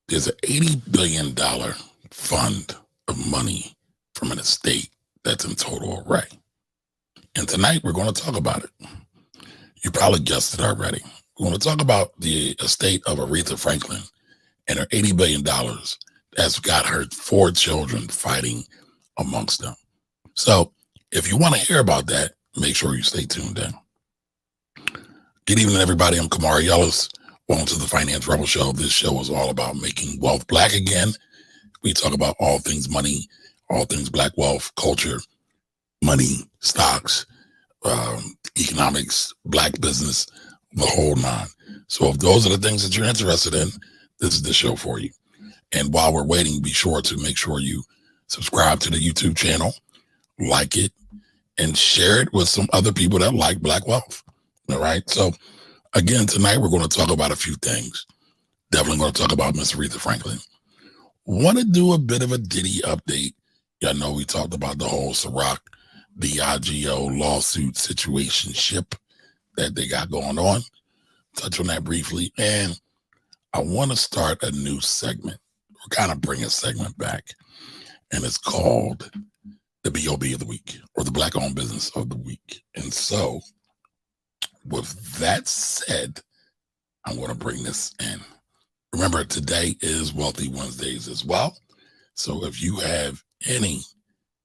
There's an $80 billion fund of money from an estate that's in total array. And tonight we're going to talk about it. You probably guessed it already. We're going to talk about the estate of Aretha Franklin and her $80 billion that's got her 4 children fighting amongst them. So if you want to hear about that, make sure you stay tuned in. Good evening, everybody. I'm Kamari Ellis. Welcome to the Finance Rebel Show. This show is all about making wealth black again. We talk about all things money, all things black wealth, culture, money, stocks, economics, black business, the whole nine. So if those are the things that you're interested in, this is the show for you. And while we're waiting, be sure to make sure you subscribe to the YouTube channel, like it, and share it with some other people that like black wealth. All right. So again, tonight we're going to talk about a few things. Definitely going to talk about Miss Aretha Franklin. Want to do a bit of a Diddy update. Y'all know we talked about the whole Ciroc Diageo lawsuit situation that they got going on. Touch on that briefly. And I want to start a new segment. We're kind of bring a segment back. And it's called the BOB of the Week, or the Black Owned Business of the Week. And so with that said, I'm going to bring this in. Remember, today is Wealthy Wednesdays as well. So if you have any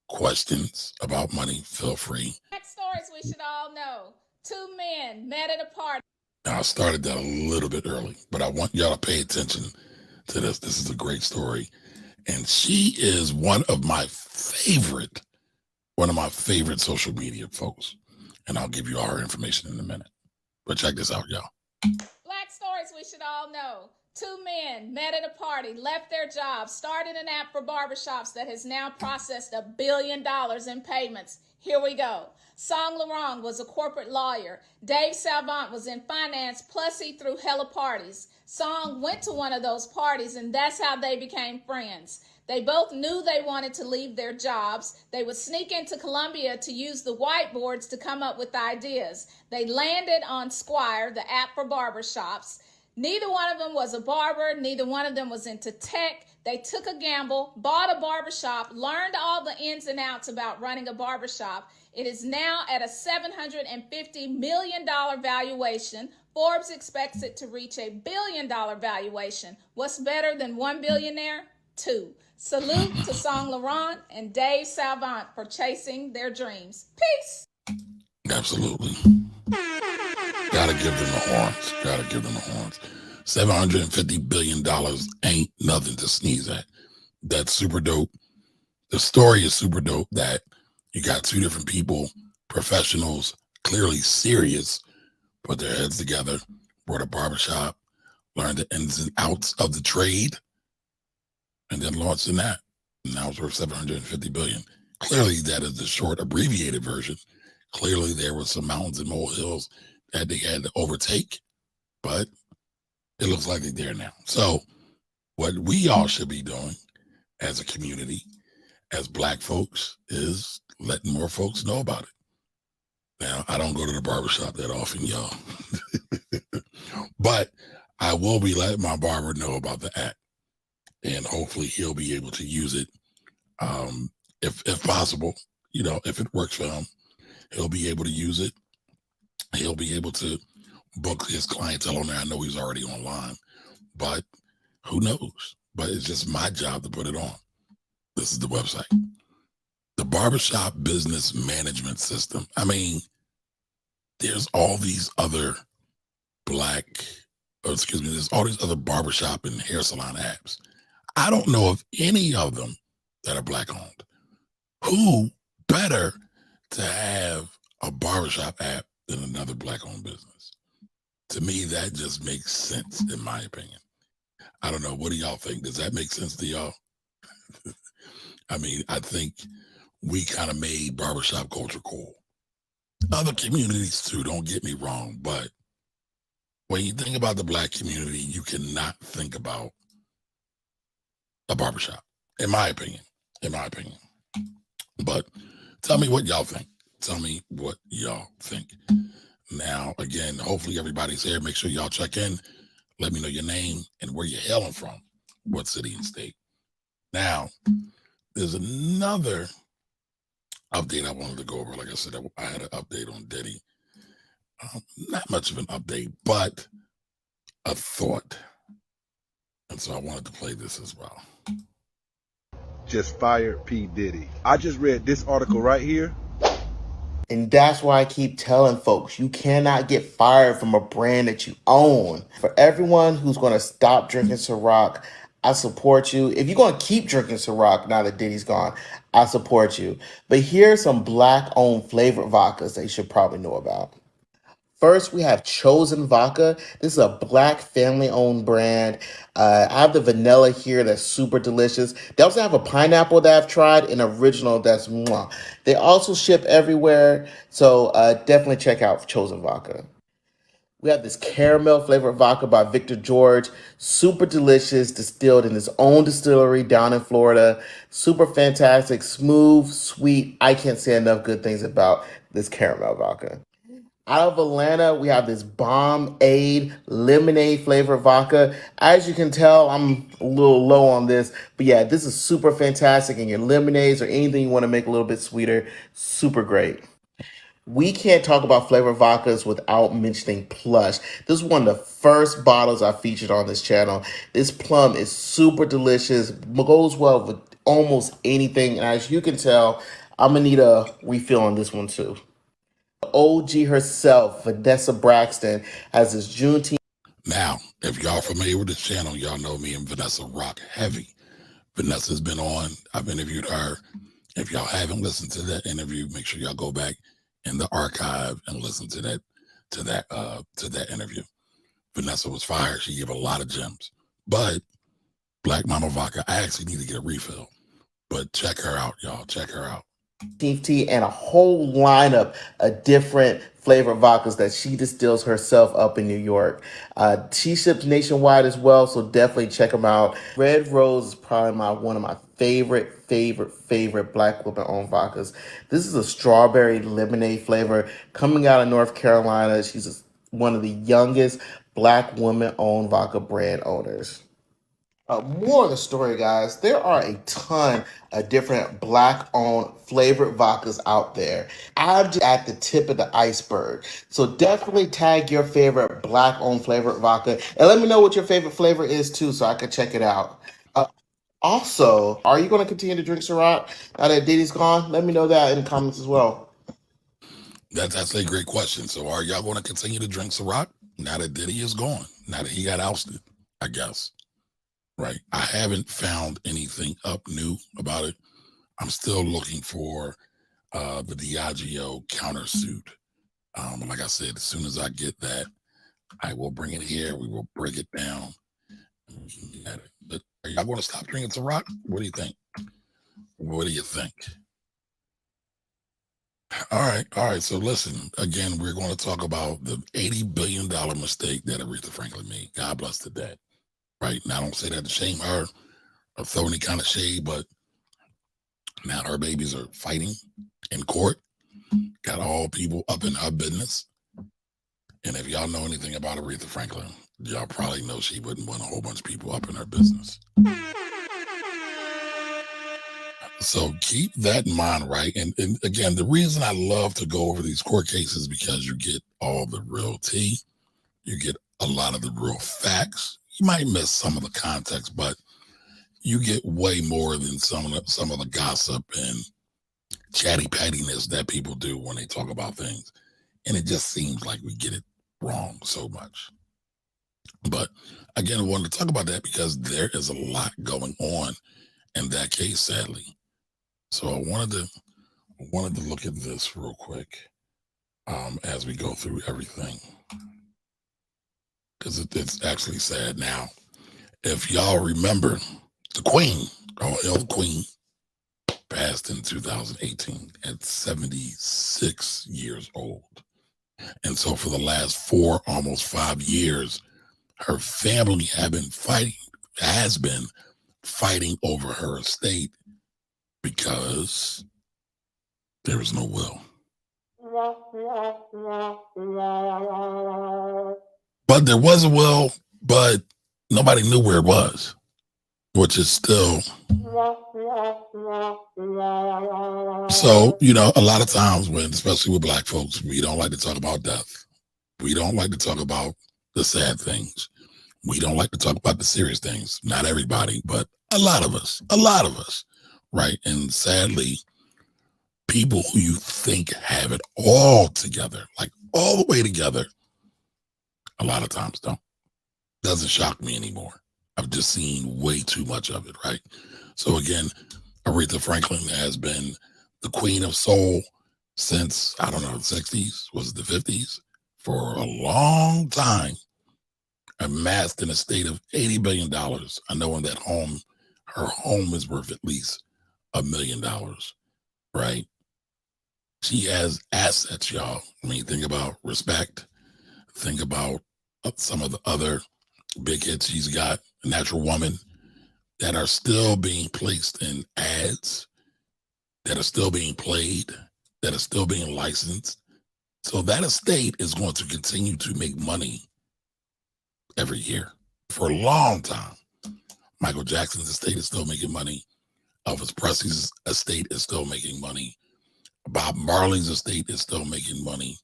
questions about money, feel free. Stories we should all know. 2 men met at a party. Now, I started that a little bit early, but I want y'all to pay attention to this. This is a great story. And she is one of my favorite social media folks. And I'll give you all her information in a minute. But check this out, y'all. Black stories we should all know. 2 men met at a party, left their jobs, started an app for barbershops that has now processed $1 billion in payments. Here we go. Song Laurent was a corporate lawyer. Dave Salvant was in finance, plus he threw hella parties. Song went to one of those parties, and that's how they became friends. They both knew they wanted to leave their jobs. They would sneak into Columbia to use the whiteboards to come up with ideas. They landed on Squire, the app for barbershops. Neither one of them was a barber. Neither one of them was into tech. They took a gamble, bought a barbershop, learned all the ins and outs about running a barbershop. It is now at a $750 million valuation. Forbes expects it to reach $1 billion valuation. What's better than one billionaire? 2. Salute to Song Laurent and Dave Salvant for chasing their dreams. Peace. Absolutely. Gotta give them the horns. Gotta give them the horns. $750 billion ain't nothing to sneeze at. That's super dope. The story is super dope that you got 2 different people, professionals, clearly serious, put their heads together, brought a barbershop, learned the ins and outs of the trade, and then launched in that. And now it's worth $750 billion. Clearly, that is the short, abbreviated version. Clearly, there were some mountains and molehills that they had to overtake, but it looks like they're there now. So what we all should be doing as a community, as black folks, is letting more folks know about it. Now, I don't go to the barbershop that often, y'all, but I will be letting my barber know about the app, and hopefully he'll be able to use it if possible. You know, if it works for him, he'll be able to use it. He'll be able to book his clientele on there. I know he's already online, but who knows? But it's just my job to put it on. This is the website. The Barbershop Business Management System. I mean, there's all these other there's all these other barbershop and hair salon apps. I don't know of any of them that are black owned. Who better to have a barbershop app than another black owned business? To me, that just makes sense, in my opinion. I don't know. What do y'all think? Does that make sense to y'all? I mean, I think we kind of made barbershop culture cool. Other communities too, don't get me wrong, but when you think about the black community, you cannot think about a barbershop, in my opinion. But tell me what y'all think. Now, again, hopefully everybody's here. Make sure y'all check in. Let me know your name and where you're hailing from. what city and state. Now, there's another update I wanted to go over. Like I said, I had an update on Diddy. Not much of an update, but a thought. And so I wanted to play this as well. Just fired P. Diddy. I just read this article right here. And that's why I keep telling folks, you cannot get fired from a brand that you own. For everyone who's going to stop drinking Ciroc, I support you. If you're going to keep drinking Ciroc now that Diddy's gone, I support you. But here's some black-owned flavored vodkas that you should probably know about. First, we have Chosen Vodka. This is a black family-owned brand. I have the vanilla here that's super delicious. They also have a pineapple that I've tried, an original that's mwah. They also ship everywhere, so definitely check out Chosen Vodka. We have this caramel flavored vodka by Victor George. Super delicious, distilled in his own distillery down in Florida. Super fantastic, smooth, sweet. I can't say enough good things about this caramel vodka. Out of Atlanta, we have this Bomb Aid lemonade flavored vodka. As you can tell, I'm a little low on this, but yeah, this is super fantastic. And your lemonades or anything you want to make a little bit sweeter, super great. We can't talk about flavored vodkas without mentioning Plush. This is one of the first bottles I featured on this channel. This plum is super delicious, goes well with almost anything. And as you can tell, I'm gonna need a refill on this one too. OG herself, Vanessa Braxton, has this Juneteenth. Now, if y'all familiar with this channel, y'all know me and Vanessa rock heavy. Vanessa's been on. I've interviewed her. If y'all haven't listened to that interview, make sure y'all go back in the archive and listen to that interview. Vanessa was fire. She gave a lot of gems. But Black Mama Vodka, I actually need to get a refill. But check her out, y'all. Check her out. Tea and a whole lineup of different flavored vodkas that she distills herself up in New York. She ships nationwide as well, so definitely check them out. Red Rose is probably one of my favorite black woman-owned vodkas. This is a strawberry lemonade flavor coming out of North Carolina. She's one of the youngest black woman-owned vodka brand owners. More of the story, guys. There are a ton of different black-owned flavored vodkas out there. I'm just at the tip of the iceberg. So definitely tag your favorite black-owned flavored vodka. And let me know what your favorite flavor is, too, so I can check it out. Also, are you going to continue to drink Ciroc now that Diddy's gone? Let me know that in the comments as well. That's a great question. So are y'all going to continue to drink Ciroc now that Diddy is gone? Now that he got ousted, I guess. Right. I haven't found anything up new about it. I'm still looking for the Diageo countersuit. Like I said, as soon as I get that, I will bring it here. We will break it down. And we can get it. But are y'all going to stop drinking Ciroc? What do you think? What do you think? All right. So listen, again, we're going to talk about the $80 billion mistake that Aretha Franklin made. God bless the dead. Right. Now, I don't say that to shame her or throw any kind of shade, but now her babies are fighting in court. Got all people up in her business. And if y'all know anything about Aretha Franklin, y'all probably know she wouldn't want a whole bunch of people up in her business. So keep that in mind, right? And again, the reason I love to go over these court cases because you get all the real tea. You get a lot of the real facts. You might miss some of the context, but you get way more than some of the gossip and chatty pattiness that people do when they talk about things. And it just seems like we get it wrong so much. But again, I wanted to talk about that because there is a lot going on in that case, sadly. So I wanted to look at this real quick as we go through everything. Because it's actually sad now. If y'all remember, the Queen, the Queen, passed in 2018 at 76 years old. And so for the last 4, almost 5 years, her family has been fighting over her estate because there was no will. But there was a will, but nobody knew where it was. which is still so, a lot of times when, especially with Black folks, we don't like to talk about death. We don't like to talk about the sad things. We don't like to talk about the serious things. Not everybody, but a lot of us, right? And sadly, people who you think have it all together, like all the way together, a lot of times don't. Doesn't shock me anymore. I've just seen way too much of it, right? So again, Aretha Franklin has been the queen of soul since, I don't know, the 60s, was it the 50s? For a long time, amassed an estate of $80 billion. I know in that home, her home is worth at least $1 million, right? She has assets, y'all. I mean, think about Respect. Think about some of the other big hits she's got, Natural Woman, that are still being placed in ads, that are still being played, that are still being licensed. So that estate is going to continue to make money every year for a long time. Michael Jackson's estate is still making money. Elvis Presley's estate is still making money. Bob Marley's estate is still making money.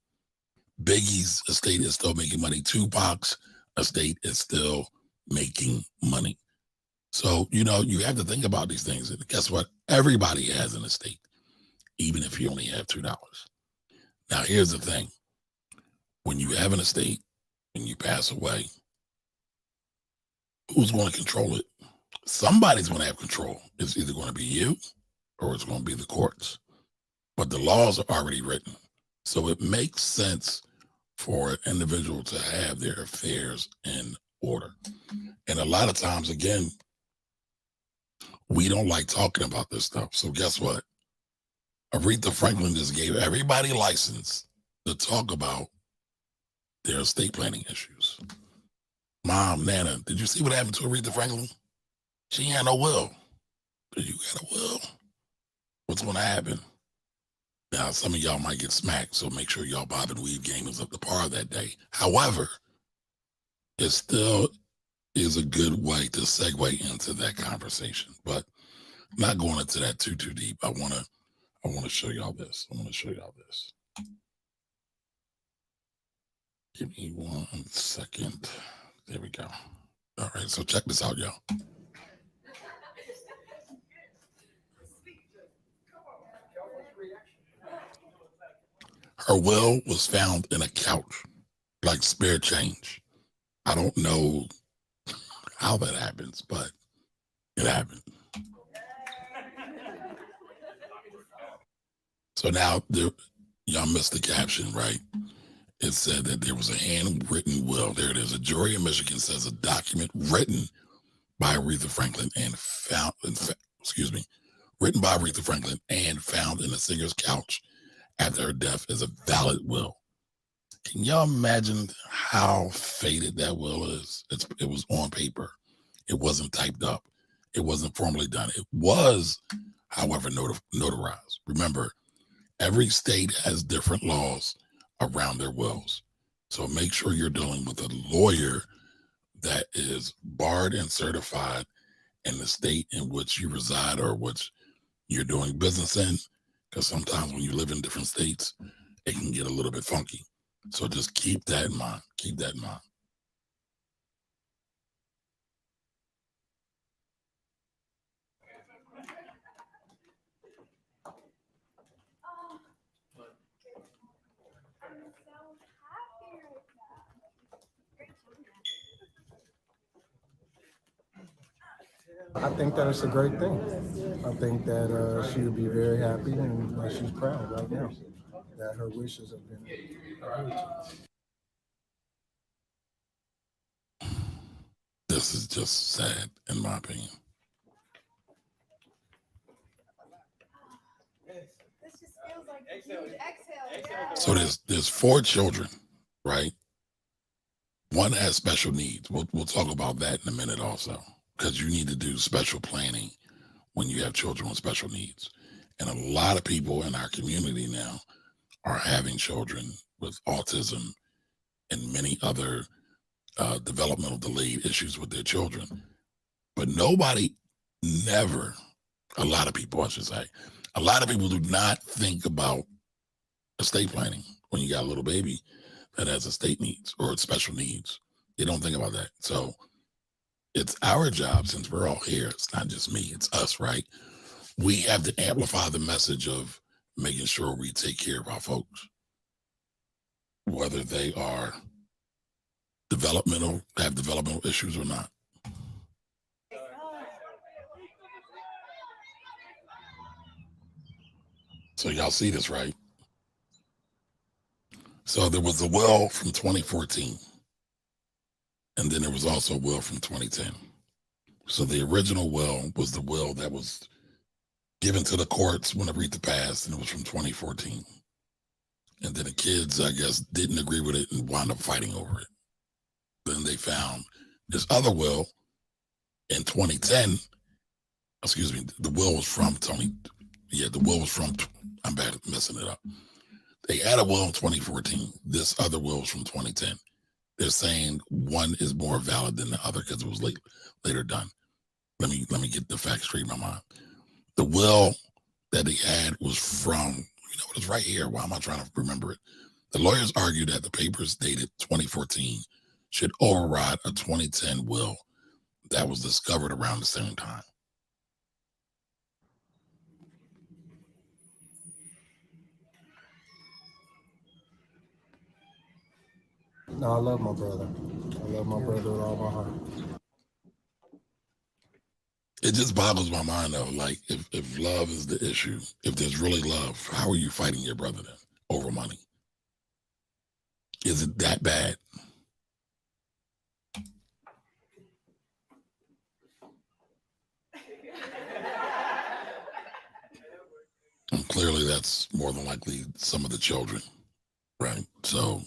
Biggie's estate is still making money. Tupac's estate is still making money. So, you have to think about these things. And guess what? Everybody has an estate, even if you only have $2. Now, here's the thing. When you have an estate and you pass away, who's going to control it? Somebody's going to have control. It's either going to be you or it's going to be the courts. But the laws are already written. So it makes sense for an individual to have their affairs in order. And a lot of times, again, we don't like talking about this stuff. So guess what? Aretha Franklin just gave everybody license to talk about their estate planning issues. Mom, Nana, did you see what happened to Aretha Franklin? She had no will. You got a will? What's going to happen? Now, some of y'all might get smacked, so make sure y'all bob and weave game is up to par that day. However, it still is a good way to segue into that conversation, but not going into that too deep. I want to show y'all this. Give me 1 second. There we go. All right, so check this out, y'all. Her will was found in a couch, like spare change. I don't know how that happens, but it happened. So now y'all missed the caption, right? It said that there was a handwritten will. There it is. A jury in Michigan says a document written by Aretha Franklin written by Aretha Franklin and found in the singer's couch after her death is a valid will. Can y'all imagine how faded that will is? It was on paper. It wasn't typed up. It wasn't formally done. It was, however, notarized. Remember, every state has different laws around their wills. So make sure you're dealing with a lawyer that is barred and certified in the state in which you reside or which you're doing business in. Because sometimes when you live in different states, it can get a little bit funky. So just keep that in mind. Keep that in mind. I think that it's a great thing. I think that she would be very happy and she's proud right now that her wishes have been heard to. This is just sad, in my opinion. This just feels like a huge exhale. So there's 4 children, right? One has special needs. We'll talk about that in a minute also, because you need to do special planning when you have children with special needs. And a lot of people in our community now are having children with autism and many other developmental delayed issues with their children. But nobody, never, a lot of people, I should say, a lot of people do not think about estate planning when you got a little baby that has estate needs or special needs. They don't think about that. So it's our job, since we're all here. It's not just me, it's us, right? We have to amplify the message of making sure we take care of our folks, whether they are have developmental issues or not. So y'all see this, right? So there was a will from 2014, and then there was also a will from 2010. So the original will was the will that was given to the courts when Aretha passed, and it was from 2014. And then the kids, I guess, didn't agree with it and wound up fighting over it. Then they found this other will in 2010. Excuse me, the will was from Tony. Yeah, the will was from, I'm bad at messing it up. They had a will in 2014. This other will was from 2010. They're saying one is more valid than the other because it was later done. Let me get the facts straight in my mind. The will that they had was from, it's right here. Why am I trying to remember it? The lawyers argued that the papers dated 2014 should override a 2010 will that was discovered around the same time. No, I love my brother. I love my brother with all my heart. It just boggles my mind though. Like if love is the issue, if there's really love, how are you fighting your brother then over money? Is it that bad? And clearly that's more than likely some of the children, right? So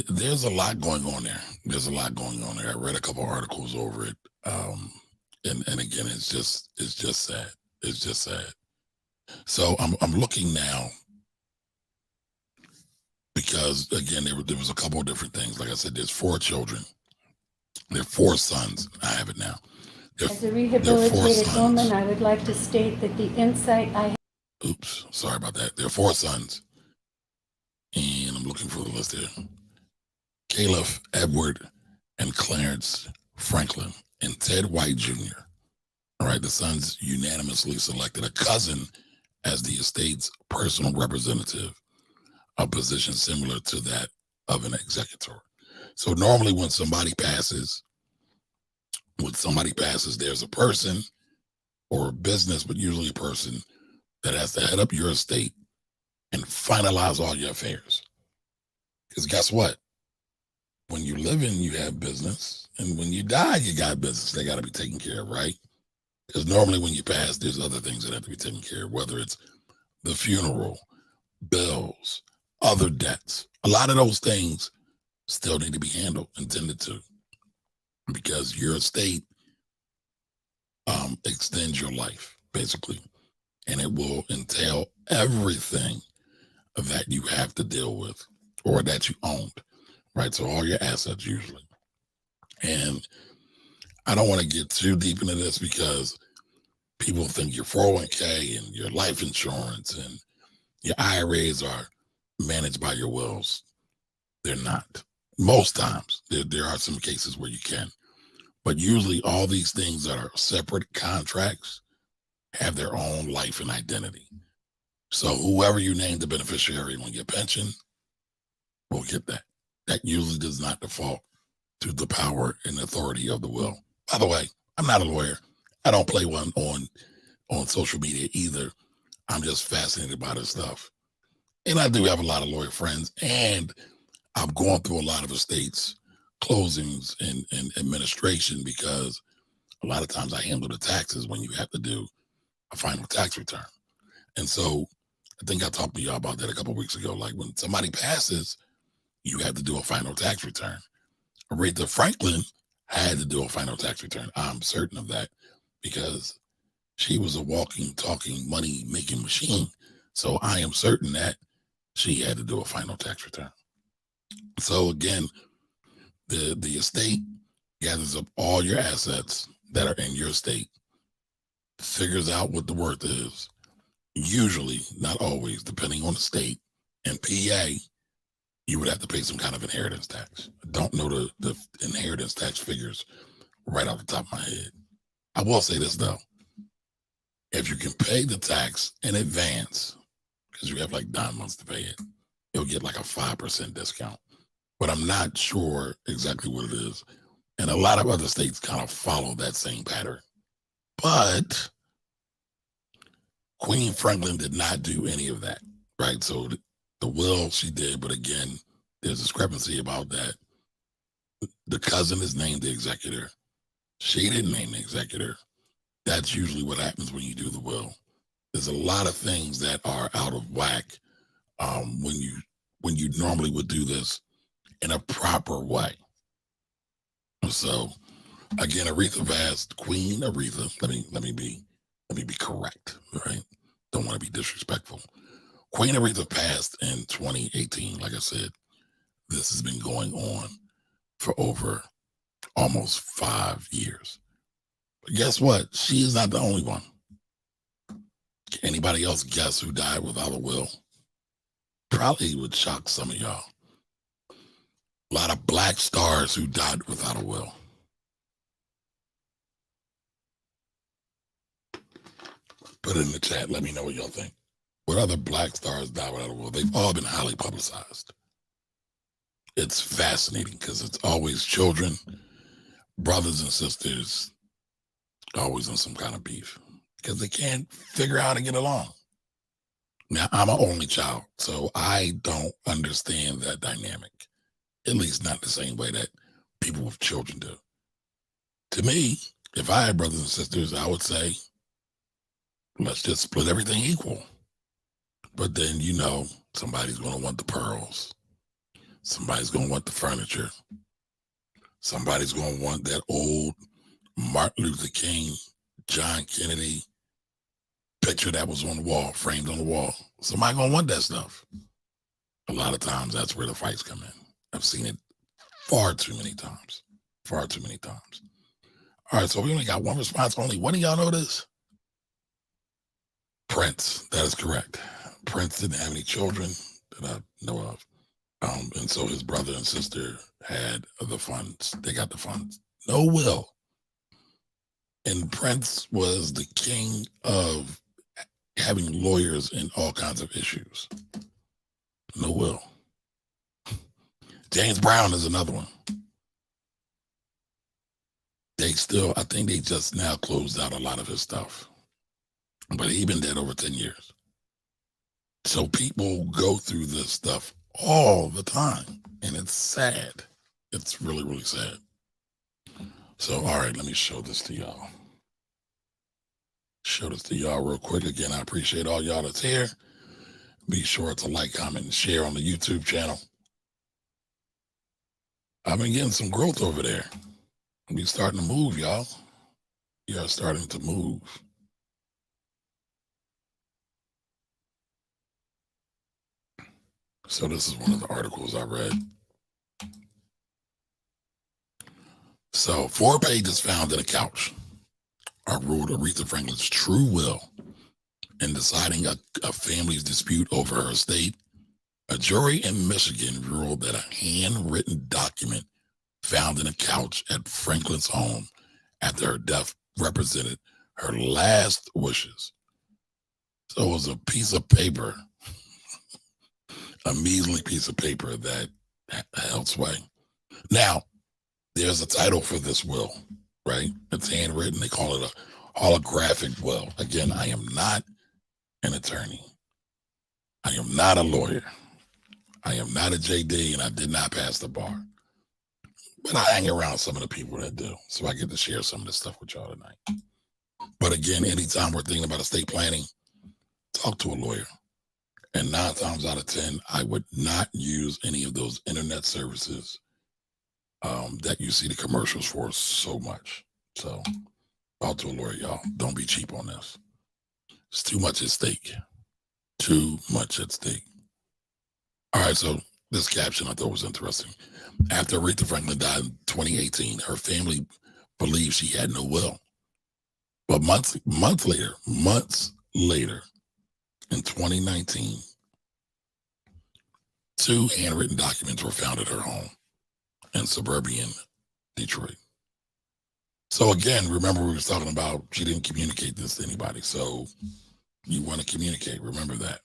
there's a lot going on there. There's a lot going on there. I read a couple articles over it. And again, it's just sad. It's just sad. So I'm looking now because again, there was a couple of different things. Like I said, there's 4 children. There are 4 sons. I have it now. As a rehabilitated woman, I would like to state that the insight I have. Oops, sorry about that. There are 4 sons. And I'm looking for the list here. Caleb, Edward, and Clarence Franklin, and Ted White Jr. All right, the sons unanimously selected a cousin as the estate's personal representative, a position similar to that of an executor. So normally when somebody passes, there's a person or a business, but usually a person that has to head up your estate and finalize all your affairs. Because guess what? When you live in, you have business. And when you die, you got business. They got to be taken care of, right? Because normally when you pass, there's other things that have to be taken care of, whether it's the funeral, bills, other debts. A lot of those things still need to be handled and tended to, because your estate extends your life, basically. And it will entail everything that you have to deal with or that you owned, right? So all your assets usually. And I don't want to get too deep into this because people think your 401k and your life insurance and your IRAs are managed by your wills. They're not. Most times. There are some cases where you can. But usually all these things that are separate contracts have their own life and identity. So whoever you name the beneficiary on your pension will get that. That usually does not default to the power and authority of the will. By the way, I'm not a lawyer. I don't play one on social media either. I'm just fascinated by this stuff. And I do have a lot of lawyer friends, and I've gone through a lot of estates, closings, and administration, because a lot of times I handle the taxes when you have to do a final tax return. And so I think I talked to y'all about that a couple of weeks ago. Like when somebody passes, you have to do a final tax return. Arthea Franklin had to do a final tax return. I'm certain of that because she was a walking, talking, money-making machine. So I am certain that she had to do a final tax return. So again, the estate gathers up all your assets that are in your estate, figures out what the worth is, usually, not always, depending on the state. In PA, you would have to pay some kind of inheritance tax. I don't know the inheritance tax figures right off the top of my head. I will say this though. If you can pay the tax in advance, because you have like 9 months to pay it, you'll get like a 5% discount. But I'm not sure exactly what it is. And a lot of other states kind of follow that same pattern. But Queen Franklin did not do any of that, right? So the will she did, but again, there's discrepancy about that. The cousin is named the executor. She didn't name the executor. That's usually what happens when you do the will. There's a lot of things that are out of whack when you normally would do this in a proper way. So again, Aretha passed. Queen Aretha. Let me be correct. Right? Don't want to be disrespectful. Queen Aretha passed in 2018. Like I said, this has been going on for over almost 5 years. But guess what? She is not the only one. Can anybody else guess who died without a will? Probably would shock some of y'all. A lot of black stars who died without a will. Put it in the chat. Let me know what y'all think. What other black stars died without a will? They've all been highly publicized. It's fascinating because it's always children, brothers and sisters, always in some kind of beef because they can't figure out how to get along. Now, I'm an only child, so I don't understand that dynamic, at least not the same way that people with children do. To me, if I had brothers and sisters, I would say, let's just split everything equal. But then, somebody's going to want the pearls. Somebody's going to want the furniture. Somebody's going to want that old Martin Luther King, John Kennedy picture that was on the wall, framed on the wall. Somebody going to want that stuff. A lot of times, that's where the fights come in. I've seen it far too many times. Far too many times. All right, so we only got one response only. One of y'all know this? Prince. That is correct. Prince didn't have any children that I know of. And so his brother and sister had the funds. They got the funds. No will. And Prince was the king of having lawyers in all kinds of issues. No will. James Brown is another one. I think they just now closed out a lot of his stuff. But he's been dead over 10 years. So people go through this stuff all the time. And it's sad. It's really, really sad. So, all right, let me show this to y'all. Show this to y'all real quick. Again, I appreciate all y'all that's here. Be sure to like, comment, and share on the YouTube channel. I've been getting some growth over there. We starting to move, y'all. We are starting to move. So this is one of the articles I read. So 4 pages found in a couch are ruled Aretha Franklin's true will in deciding a family's dispute over her estate. A jury in Michigan ruled that a handwritten document found in a couch at Franklin's home after her death represented her last wishes. So it was a piece of paper, a measly piece of paper that held sway. Now, there's a title for this will, right? It's handwritten. They call it a holographic will. Again, I am not an attorney. I am not a lawyer. I am not a JD, and I did not pass the bar. But I hang around some of the people that do, so I get to share some of this stuff with y'all tonight. But again, anytime we're thinking about estate planning, talk to a lawyer. And 9 times out of 10, I would not use any of those internet services that you see the commercials for so much. So talk to a lawyer, y'all. Don't be cheap on this. It's too much at stake. Too much at stake. All right, so this caption I thought was interesting. After Aretha Franklin died in 2018, her family believed she had no will. But months later, in 2019, two handwritten documents were found at her home in suburban Detroit. So again, remember we were talking about she didn't communicate this to anybody. So you want to communicate. Remember that.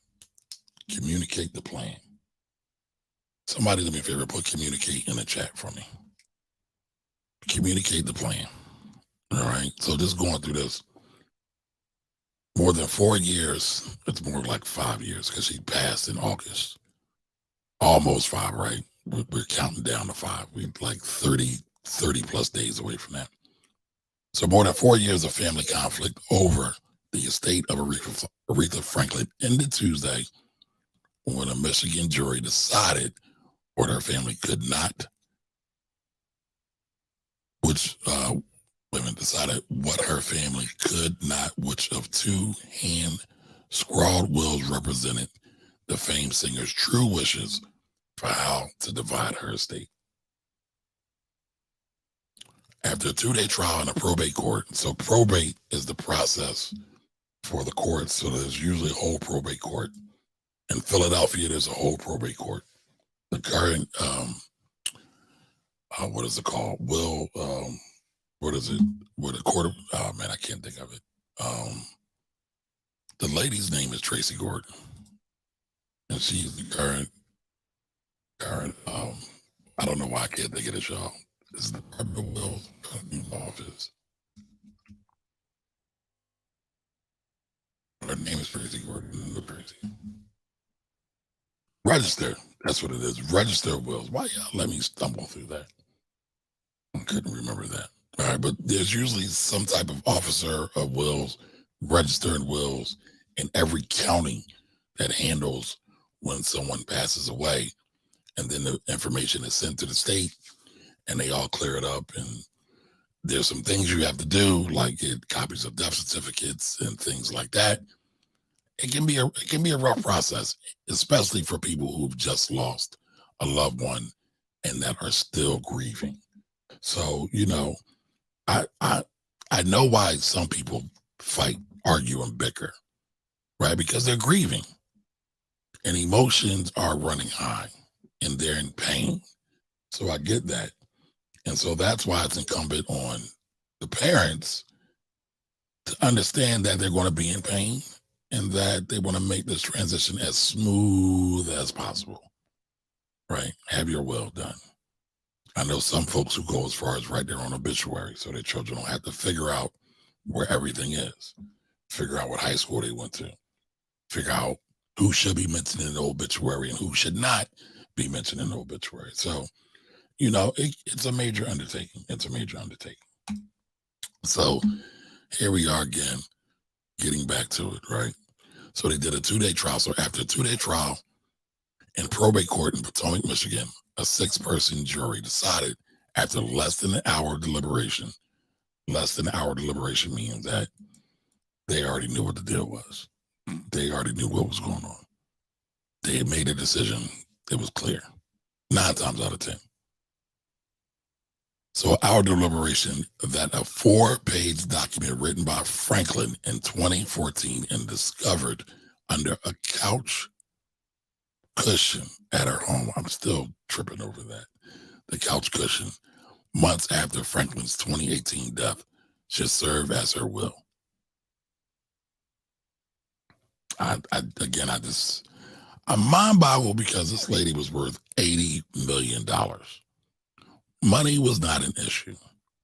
Communicate the plan. Somebody do me a favor, put communicate in the chat for me. Communicate the plan. All right. So just going through this. More than 4 years. It's more like 5 years because she passed in August. Almost 5, right? We're counting down to 5. We're like 30 plus days away from that. So more than 4 years of family conflict over the estate of Aretha Franklin ended Tuesday when a Michigan jury decided what her family could not, decided what her family could not, which of two hand scrawled wills represented the famed singer's true wishes for how to divide her estate. After a 2-day trial in a probate court, so probate is the process for the courts. So there's usually a whole probate court. In Philadelphia, there's a whole probate court. The current, what is it called? What is it? What a court of, oh man, I can't think of it. The lady's name is Tracy Gordon. And she's the current, I don't know why I can't think of this, y'all. This is the Department of Wills office. Her name is Tracy Gordon. Tracy. Register. That's what it is. Register of wills. Why y'all let me stumble through that? I couldn't remember that. All right, but there's usually some type of officer of wills, registered wills in every county that handles when someone passes away. And then the information is sent to the state and they all clear it up. And there's some things you have to do, like get copies of death certificates and things like that. It can be a rough process, especially for people who've just lost a loved one and that are still grieving. So, I know why some people fight, argue, and bicker, right? Because they're grieving and emotions are running high and they're in pain. So I get that. And so that's why it's incumbent on the parents to understand that they're going to be in pain and that they want to make this transition as smooth as possible, right? Have your will done. I know some folks who go as far as write their own obituary so their children don't have to figure out where everything is, figure out what high school they went to, figure out who should be mentioned in the obituary and who should not be mentioned in the obituary. So, it's a major undertaking. It's a major undertaking. So here we are again, getting back to it, right? So they did a 2-day trial. So after a 2-day trial in probate court in Potomac, Michigan, a 6-person jury decided after less than an hour deliberation. Less than an hour deliberation means that they already knew what the deal was. They already knew what was going on. They had made a decision. It was clear. 9 times out of 10. So our deliberation that a 4-page document written by Franklin in 2014 and discovered under a couch cushion at her home. I'm still tripping over that. The couch cushion, months after Franklin's 2018 death, should serve as her will. I'm mind boggled because this lady was worth $80 million. Money was not an issue,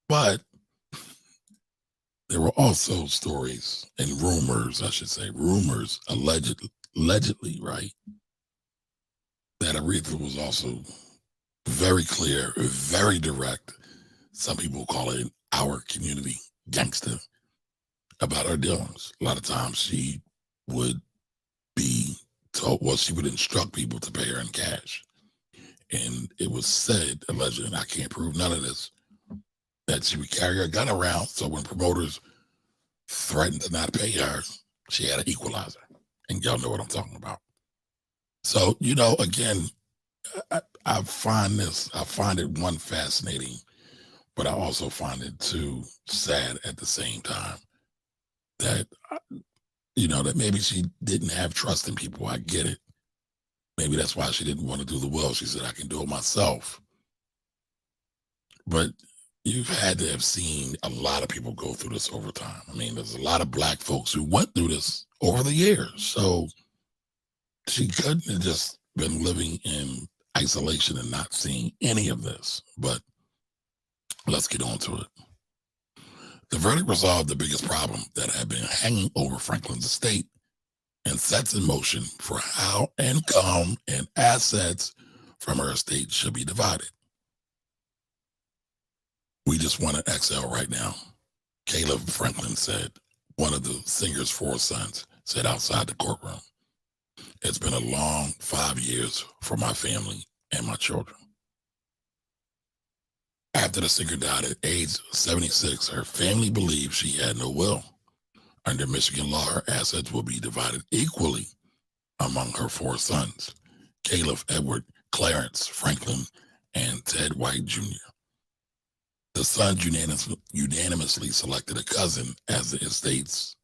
but there were also stories and rumors, allegedly, right? That Aretha was also very clear, very direct. Some people call it our community gangster about her dealings. A lot of times she would be told, she would instruct people to pay her in cash. And it was said, allegedly, and I can't prove none of this, that she would carry her gun around. So when promoters threatened to not pay her, she had an equalizer. And y'all know what I'm talking about. So, again, I find it one fascinating, but I also find it too sad at the same time that, that maybe she didn't have trust in people. I get it. Maybe that's why she didn't want to do the will. She said, I can do it myself. But you've had to have seen a lot of people go through this over time. I mean, there's a lot of Black folks who went through this over the years. So she couldn't have just been living in isolation and not seeing any of this. But let's get on to it. The verdict resolved the biggest problem that had been hanging over Franklin's estate and sets in motion for how income and assets from her estate should be divided. We just want to exhale right now, Caleb Franklin said, one of the singer's 4 sons, said outside the courtroom. It's been a long 5 years for my family and my children. After the singer died at age 76, her family believed she had no will. Under Michigan law, her assets will be divided equally among her 4 sons, Caleb Edward, Clarence Franklin, and Ted White Jr. The sons unanimously selected a cousin as the estate's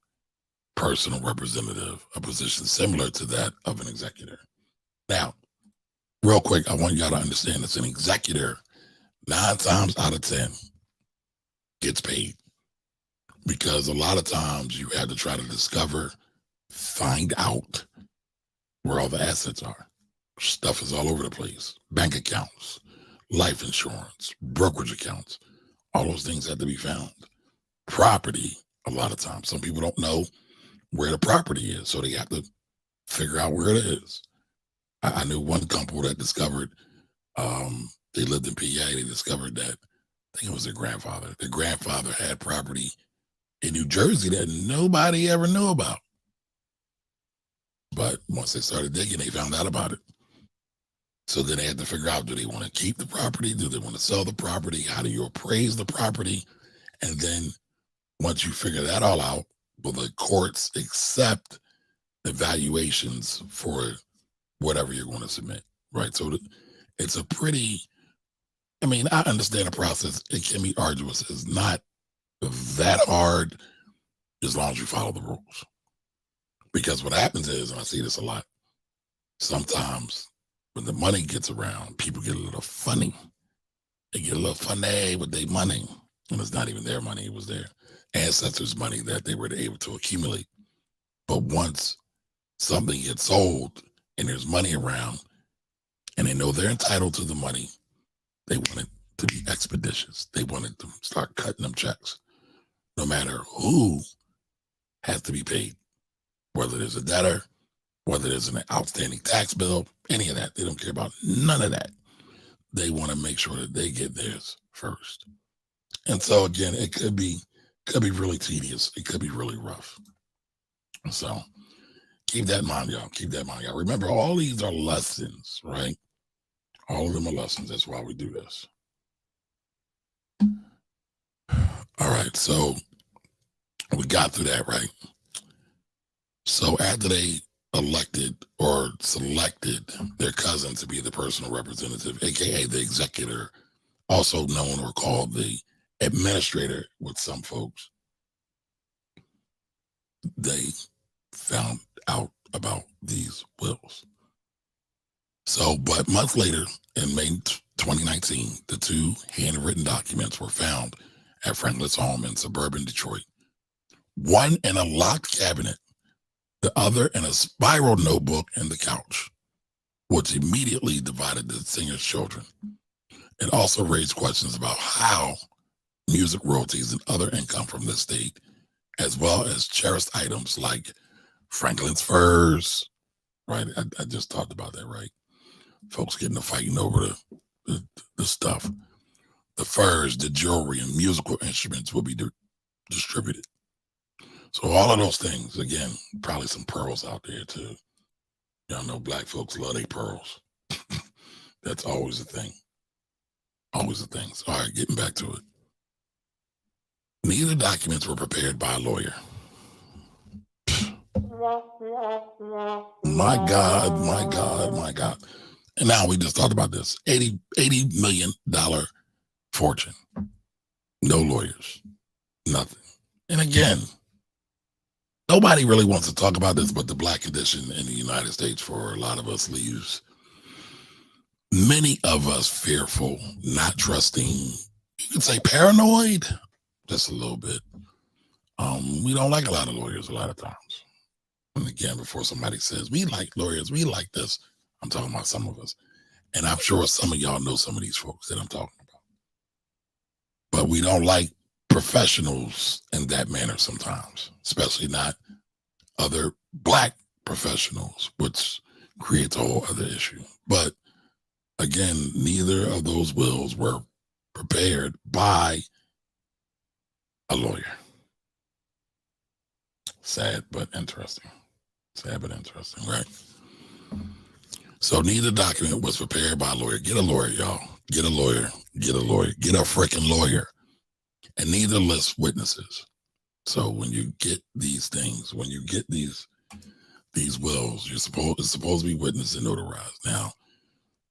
personal representative, a position similar to that of an executor. Now, real quick, I want y'all to understand this. An executor, 9 times out of 10, gets paid, because a lot of times you have to try to discover, find out where all the assets are. Stuff is all over the place. Bank accounts, life insurance, brokerage accounts, all those things have to be found. Property, a lot of times, some people don't know where the property is, so they have to figure out where it is. I knew one couple that discovered, they lived in PA, they discovered that, I think it was their grandfather. Their grandfather had property in New Jersey that nobody ever knew about. But once they started digging, they found out about it. So then they had to figure out, do they want to keep the property? Do they want to sell the property? How do you appraise the property? And then once you figure that all out, will the courts accept the valuations for whatever you're going to submit, right? So it's a pretty, I understand the process. It can be arduous. It's not that hard as long as you follow the rules. Because what happens is, and I see this a lot, sometimes when the money gets around, people get a little funny. They get a little funny with their money. And it's not even their money, it was their ancestors' money that they were able to accumulate. But once something gets sold and there's money around and they know they're entitled to the money, they want it to be expeditious. They wanted to start cutting them checks. No matter who has to be paid, whether there's a debtor, whether there's an outstanding tax bill, any of that. They don't care about none of that. They want to make sure that they get theirs first. And so again, it could be really tedious. It could be really rough. So keep that in mind, y'all. Keep that in mind, y'all. Remember, all these are lessons, right? All of them are lessons. That's why we do this. All right, so we got through that, right? So after they elected or selected their cousin to be the personal representative, aka the executor, also known or called the administrator with some folks, they found out about these wills. So, but months later, in May 2019, the 2 handwritten documents were found at Franklin's home in suburban Detroit. One in a locked cabinet, the other in a spiral notebook in the couch, which immediately divided the singer's children. It also raised questions about how music royalties and other income from the estate, as well as cherished items like Franklin's furs, right? I just talked about that, right? Folks getting to fighting over the stuff. The furs, the jewelry, and musical instruments will be distributed. So all of those things, again, probably some pearls out there too. Y'all know Black folks love their pearls. That's always a thing. Always a thing. So, all right, getting back to it. Neither documents were prepared by a lawyer. My God, my God, my God. And now we just talked about this $80 million fortune. No lawyers, nothing. And again, nobody really wants to talk about this, but the black condition in the United States for a lot of us leaves many of us fearful, not trusting. You could say paranoid, just a little bit. We don't like a lot of lawyers a lot of times. And again, before somebody says, we like lawyers, we like this, I'm talking about some of us. And I'm sure some of y'all know some of these folks that I'm talking about. But we don't like professionals in that manner sometimes, especially not other black professionals, which creates a whole other issue. But again, neither of those wills were prepared by a lawyer. Sad but interesting. Sad but interesting, right? So neither document was prepared by a lawyer. Get a lawyer, y'all. Get a lawyer. Get a lawyer. Get a freaking lawyer. And neither lists witnesses. So when you get these things, when you get these wills, it's supposed to be witnessed and notarized. Now,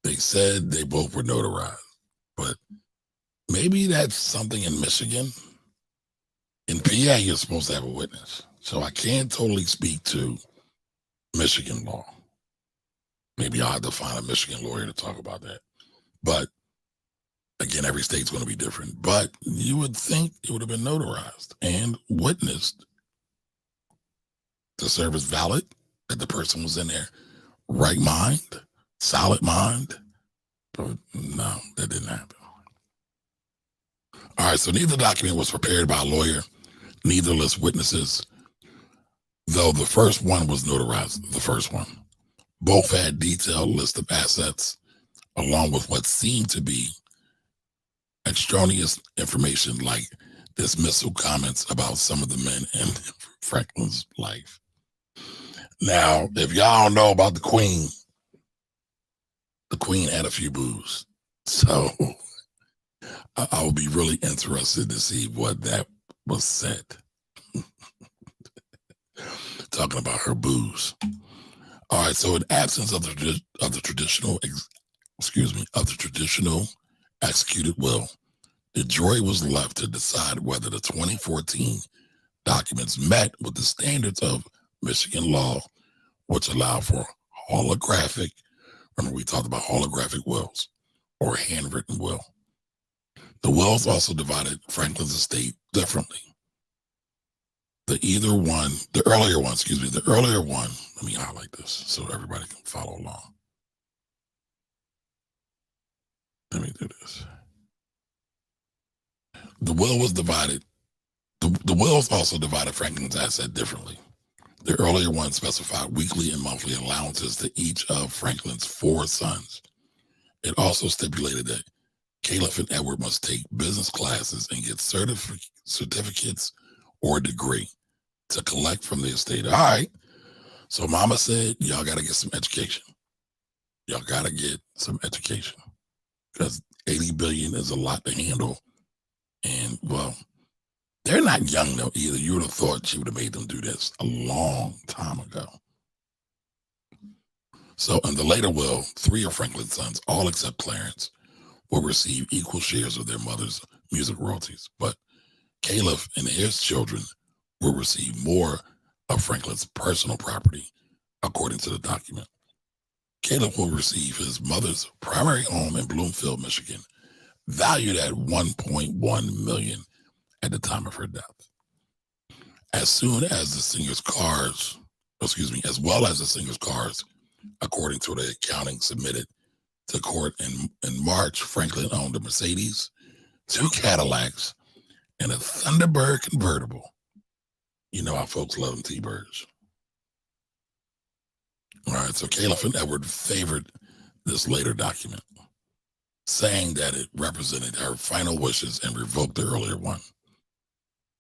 they said they both were notarized, but maybe that's something in Michigan. In PA, you're supposed to have a witness. So I can't totally speak to Michigan law. Maybe I'll have to find a Michigan lawyer to talk about that. But again, every state's going to be different. But you would think it would have been notarized and witnessed to serve as valid, that the person was in their right mind, solid mind. But no, that didn't happen. All right, so neither document was prepared by a lawyer, neither lists witnesses, though the first one was notarized, the first one. Both had detailed list of assets, along with what seemed to be extraneous information like dismissal comments about some of the men in Franklin's life. Now, if y'all don't know about the Queen had a few boos. So I will be really interested to see what that was said. Talking about her boos. All right, so in absence of the traditional executed will, the jury was left to decide whether the 2014 documents met with the standards of Michigan law, which allow for holographic. Remember, we talked about holographic wills or handwritten will. The wills also divided Franklin's estate differently. The earlier one, let me highlight this so everybody can follow along. Let me do this. The will was divided. The wills also divided Franklin's asset differently. The earlier one specified weekly and monthly allowances to each of Franklin's 4 sons. It also stipulated that Caliph and Edward must take business classes and get certificates or a degree to collect from the estate. All right. So mama said, y'all got to get some education. Y'all got to get some education because 80 billion is a lot to handle. And well, they're not young though either. You would have thought she would have made them do this a long time ago. So in the later will, 3 of Franklin's sons, all except Clarence, will receive equal shares of their mother's music royalties. But Caliph and his children will receive more of Franklin's personal property, according to the document. Caliph will receive his mother's primary home in Bloomfield, Michigan, valued at $1.1 million at the time of her death. As soon as the singer's cars, as well as the singer's cars, according to the accounting submitted to court in March, Franklin owned a Mercedes, 2 Cadillacs, and a Thunderbird convertible. You know how folks love them T-Birds. All right, so Caliph and Edward favored this later document, saying that it represented her final wishes and revoked the earlier one.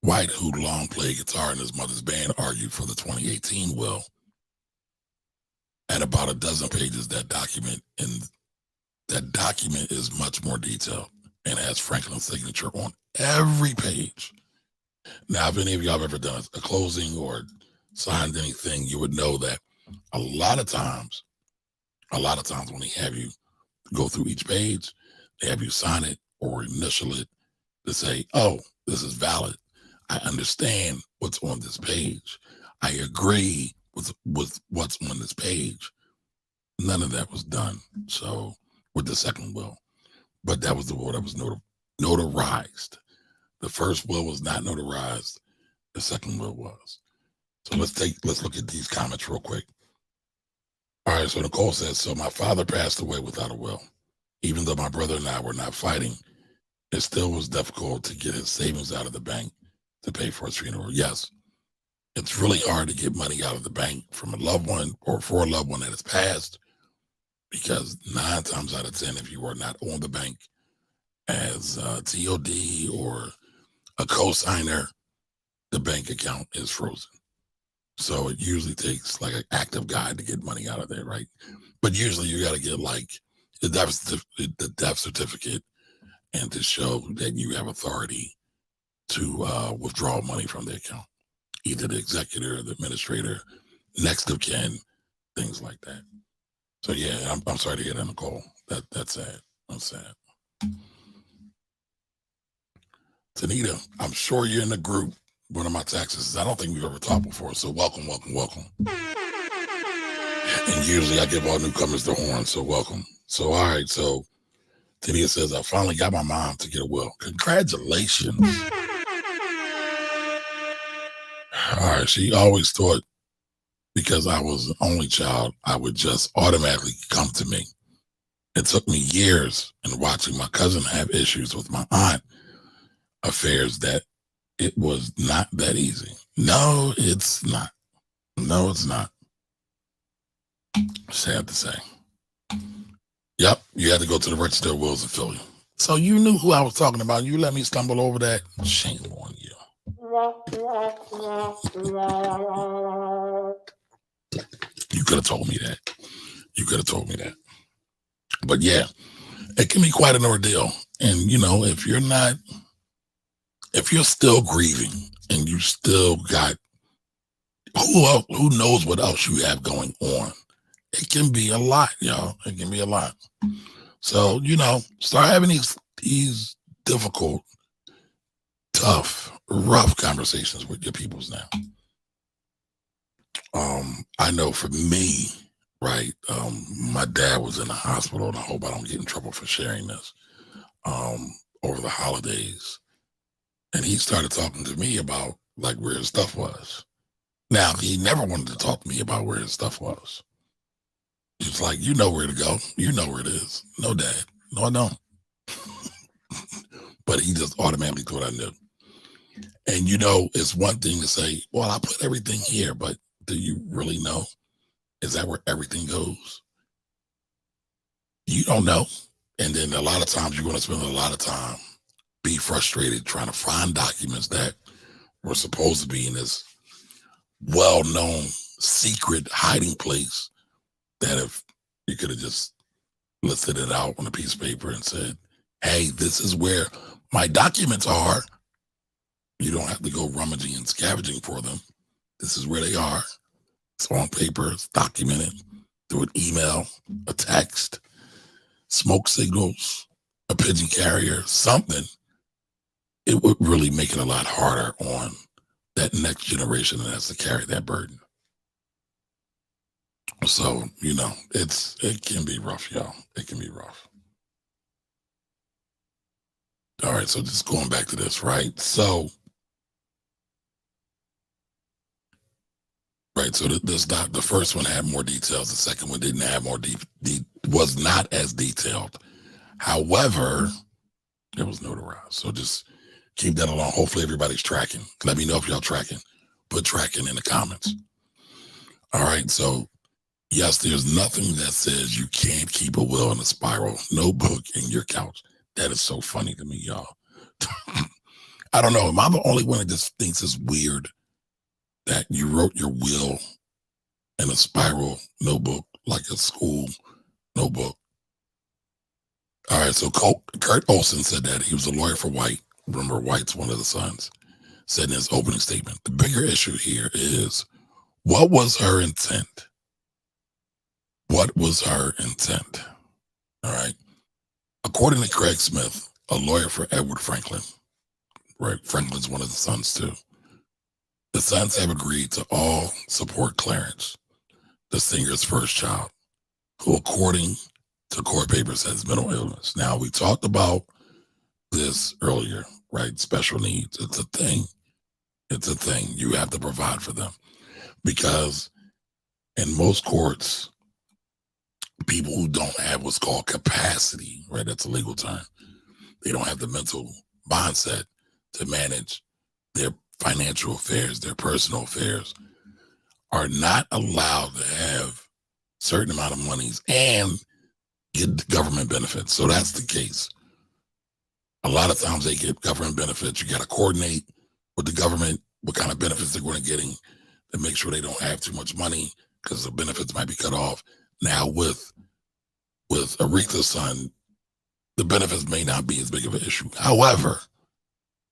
White, who long played guitar in his mother's band, argued for the 2018 will. At about a dozen pages, that document is much more detailed and has Franklin's signature on every page. Now, if any of y'all have ever done a closing or signed anything, you would know that a lot of times a lot of times when they have you go through each page, they have you sign it or initial it to say, oh, this is valid. I understand what's on this page. I agree with what's on this page. None of that was done. So with the second will, but that was the will that was notarized. The first will was not notarized. The second will was. So let's look at these comments real quick. All right. So Nicole says, so my father passed away without a will. Even though my brother and I were not fighting, it still was difficult to get his savings out of the bank to pay for his funeral. Yes, it's really hard to get money out of the bank from a loved one or for a loved one that has passed, because 9 times out of 10, if you are not on the bank as a TOD or a co-signer, the bank account is frozen. So it usually takes like an active guide to get money out of there, right? But usually you got to get like the death certificate and to show that you have authority to withdraw money from the account, either the executor, the administrator, next of kin, things like that. So yeah, I'm sorry to hear that, Nicole. That's sad. That's sad. Tanita, I'm sure you're in the group. One of my taxes. I don't think we've ever talked before. So welcome. And usually I give all newcomers the horn. So welcome. So all right. So Tanita says, I finally got my mom to get a will. Congratulations. All right. She always thought because I was the only child, I would just automatically come to me. It took me years in watching my cousin have issues with my aunt affairs that it was not that easy. No, it's not. No, it's not. Sad to say. Yep, you had to go to the register of wills in Philly. So you knew who I was talking about. You let me stumble over that. Shame on you. You could have told me that. But yeah, it can be quite an ordeal. And you know, if you're still grieving and you still got who knows what else you have going on, it can be a lot, y'all. It can be a lot. So, you know, start having these difficult, tough, rough conversations with your peoples now. I know for me, right, my dad was in the hospital, and I hope I don't get in trouble for sharing this, over the holidays. And he started talking to me about like where his stuff was. Now, he never wanted to talk to me about where his stuff was. He's like, you know where to go. You know where it is. No, Dad. No, I don't. But he just automatically thought I knew. And you know, it's one thing to say, well, I put everything here, but do you really know? Is that where everything goes? You don't know. And then a lot of times you're going to spend a lot of time be frustrated trying to find documents that were supposed to be in this well-known secret hiding place that if you could have just listed it out on a piece of paper and said, hey, this is where my documents are. You don't have to go rummaging and scavenging for them. This is where they are. It's on paper, it's documented through an email, a text, smoke signals, a pigeon carrier, something. It would really make it a lot harder on that next generation that has to carry that burden. So, you know, it can be rough, y'all. It can be rough. All right, so just going back to this, right? So, this the first one had more details. The second one didn't have more was not as detailed. However, it was notarized. So just keep that along. Hopefully everybody's tracking. Let me know if y'all tracking. Put tracking in the comments. All right, so yes, there's nothing that says you can't keep a will in a spiral notebook in your couch. That is so funny to me, y'all. I don't know. Am I the only one that just thinks it's weird that you wrote your will in a spiral notebook, like a school notebook? All right, so Kurt Olson said that. He was a lawyer for White. Remember, White's one of the sons. Said in his opening statement, the bigger issue here is, what was her intent? what was her intent? All right. According to Craig Smith, a lawyer for Edward Franklin, right? Franklin's one of the sons too. The sons have agreed to all support Clarence, the singer's first child, who, according to court papers, has mental illness. Now, we talked about this earlier, right? Special needs. It's a thing. It's a thing. You have to provide for them because in most courts, people who don't have what's called capacity, right? That's a legal term. They don't have the mental mindset to manage their financial affairs, their personal affairs, are not allowed to have certain amount of monies and get government benefits. So that's the case. A lot of times they get government benefits. You got to coordinate with the government what kind of benefits they're going to getting to make sure they don't have too much money because the benefits might be cut off. Now with Aretha's son, the benefits may not be as big of an issue. However,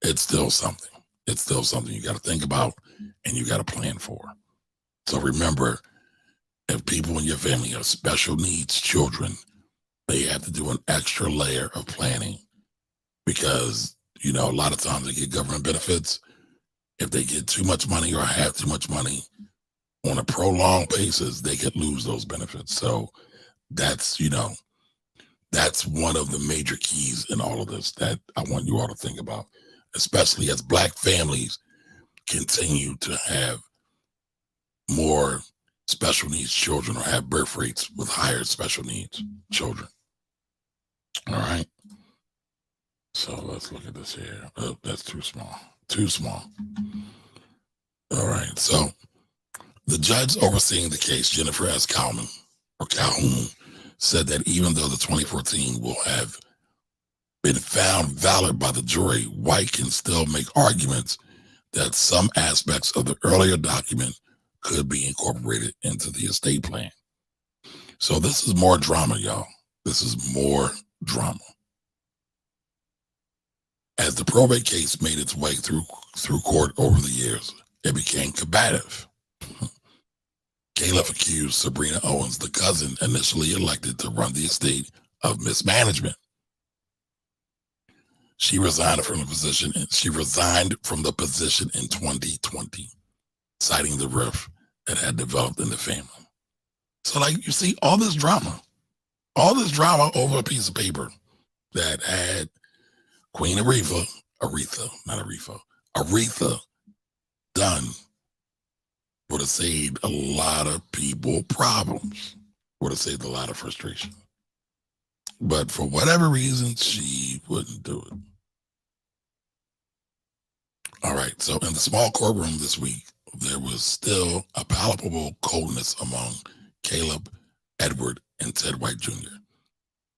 it's still something. It's still something you got to think about and you got to plan for. So remember, if people in your family have special needs children, they have to do an extra layer of planning because, you know, a lot of times they get government benefits. If they get too much money or have too much money on a prolonged basis, they could lose those benefits. So that's, you know, that's one of the major keys in all of this that I want you all to think about, especially as Black families continue to have more special needs children or have birth rates with higher special needs children. All right. So let's look at this here. Oh, that's too small. Too small. All right. So the judge overseeing the case, Jennifer S. Calhoun, said that even though the 2014 will have been found valid by the jury, White can still make arguments that some aspects of the earlier document could be incorporated into the estate plan. So this is more drama, y'all. This is more drama. As the probate case made its way through court over the years, it became combative. Caleb accused Sabrina Owens, the cousin initially elected to run the estate, of mismanagement. She resigned from the position in 2020, citing the rift that had developed in the family. So, like, you see all this drama over a piece of paper that had Queen Aretha done would have saved a lot of people problems, would have saved a lot of frustration. But for whatever reason, she wouldn't do it. All right, so in the small courtroom this week, there was still a palpable coldness among Caleb, Edward, and Ted White Jr.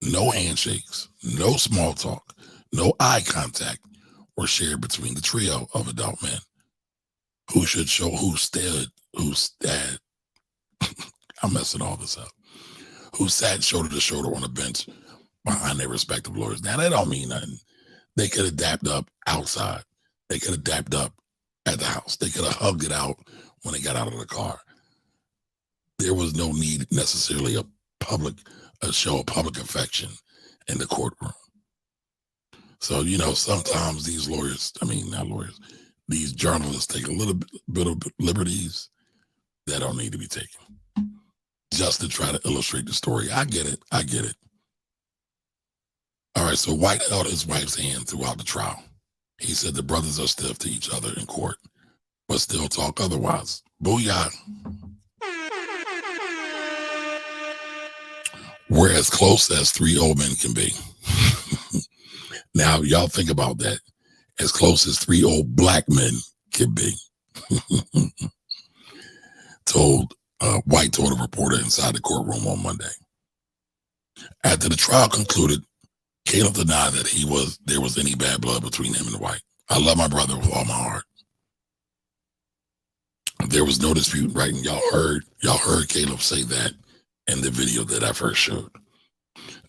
No handshakes, no small talk, no eye contact were shared between the trio of adult men who should show who stood, I'm messing all this up, who sat shoulder to shoulder on a bench behind their respective lawyers. Now, that don't mean nothing. They could have dapped up outside. They could have dapped up at the house. They could have hugged it out when they got out of the car. There was no need necessarily a show of public affection in the courtroom. So, you know, sometimes these these journalists take a little bit of liberties that don't need to be taken just to try to illustrate the story. I get it. All right, so White held his wife's hand throughout the trial. He said the brothers are stiff to each other in court, but still talk otherwise. Booyah. We're as close as three old men can be. Now, y'all think about that. As close as three old Black men can be. White told a reporter inside the courtroom on Monday. After the trial concluded, Caleb denied that there was any bad blood between him and White. I love my brother with all my heart. There was no dispute, right? And y'all heard Caleb say that in the video that I first showed.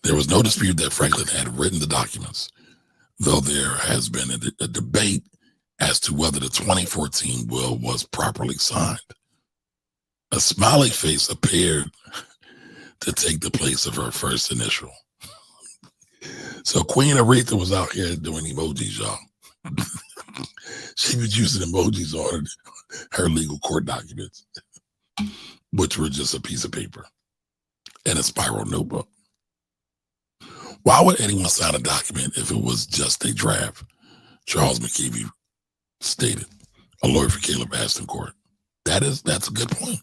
There was no dispute that Franklin had written the documents, though there has been a debate as to whether the 2014 will was properly signed. A smiley face appeared to take the place of her first initial. So Queen Aretha was out here doing emojis, y'all. She was using emojis on her legal court documents, which were just a piece of paper and a spiral notebook. Why would anyone sign a document if it was just a draft? Charles McKeevy stated, a lawyer for Caleb Aston Court. That's a good point.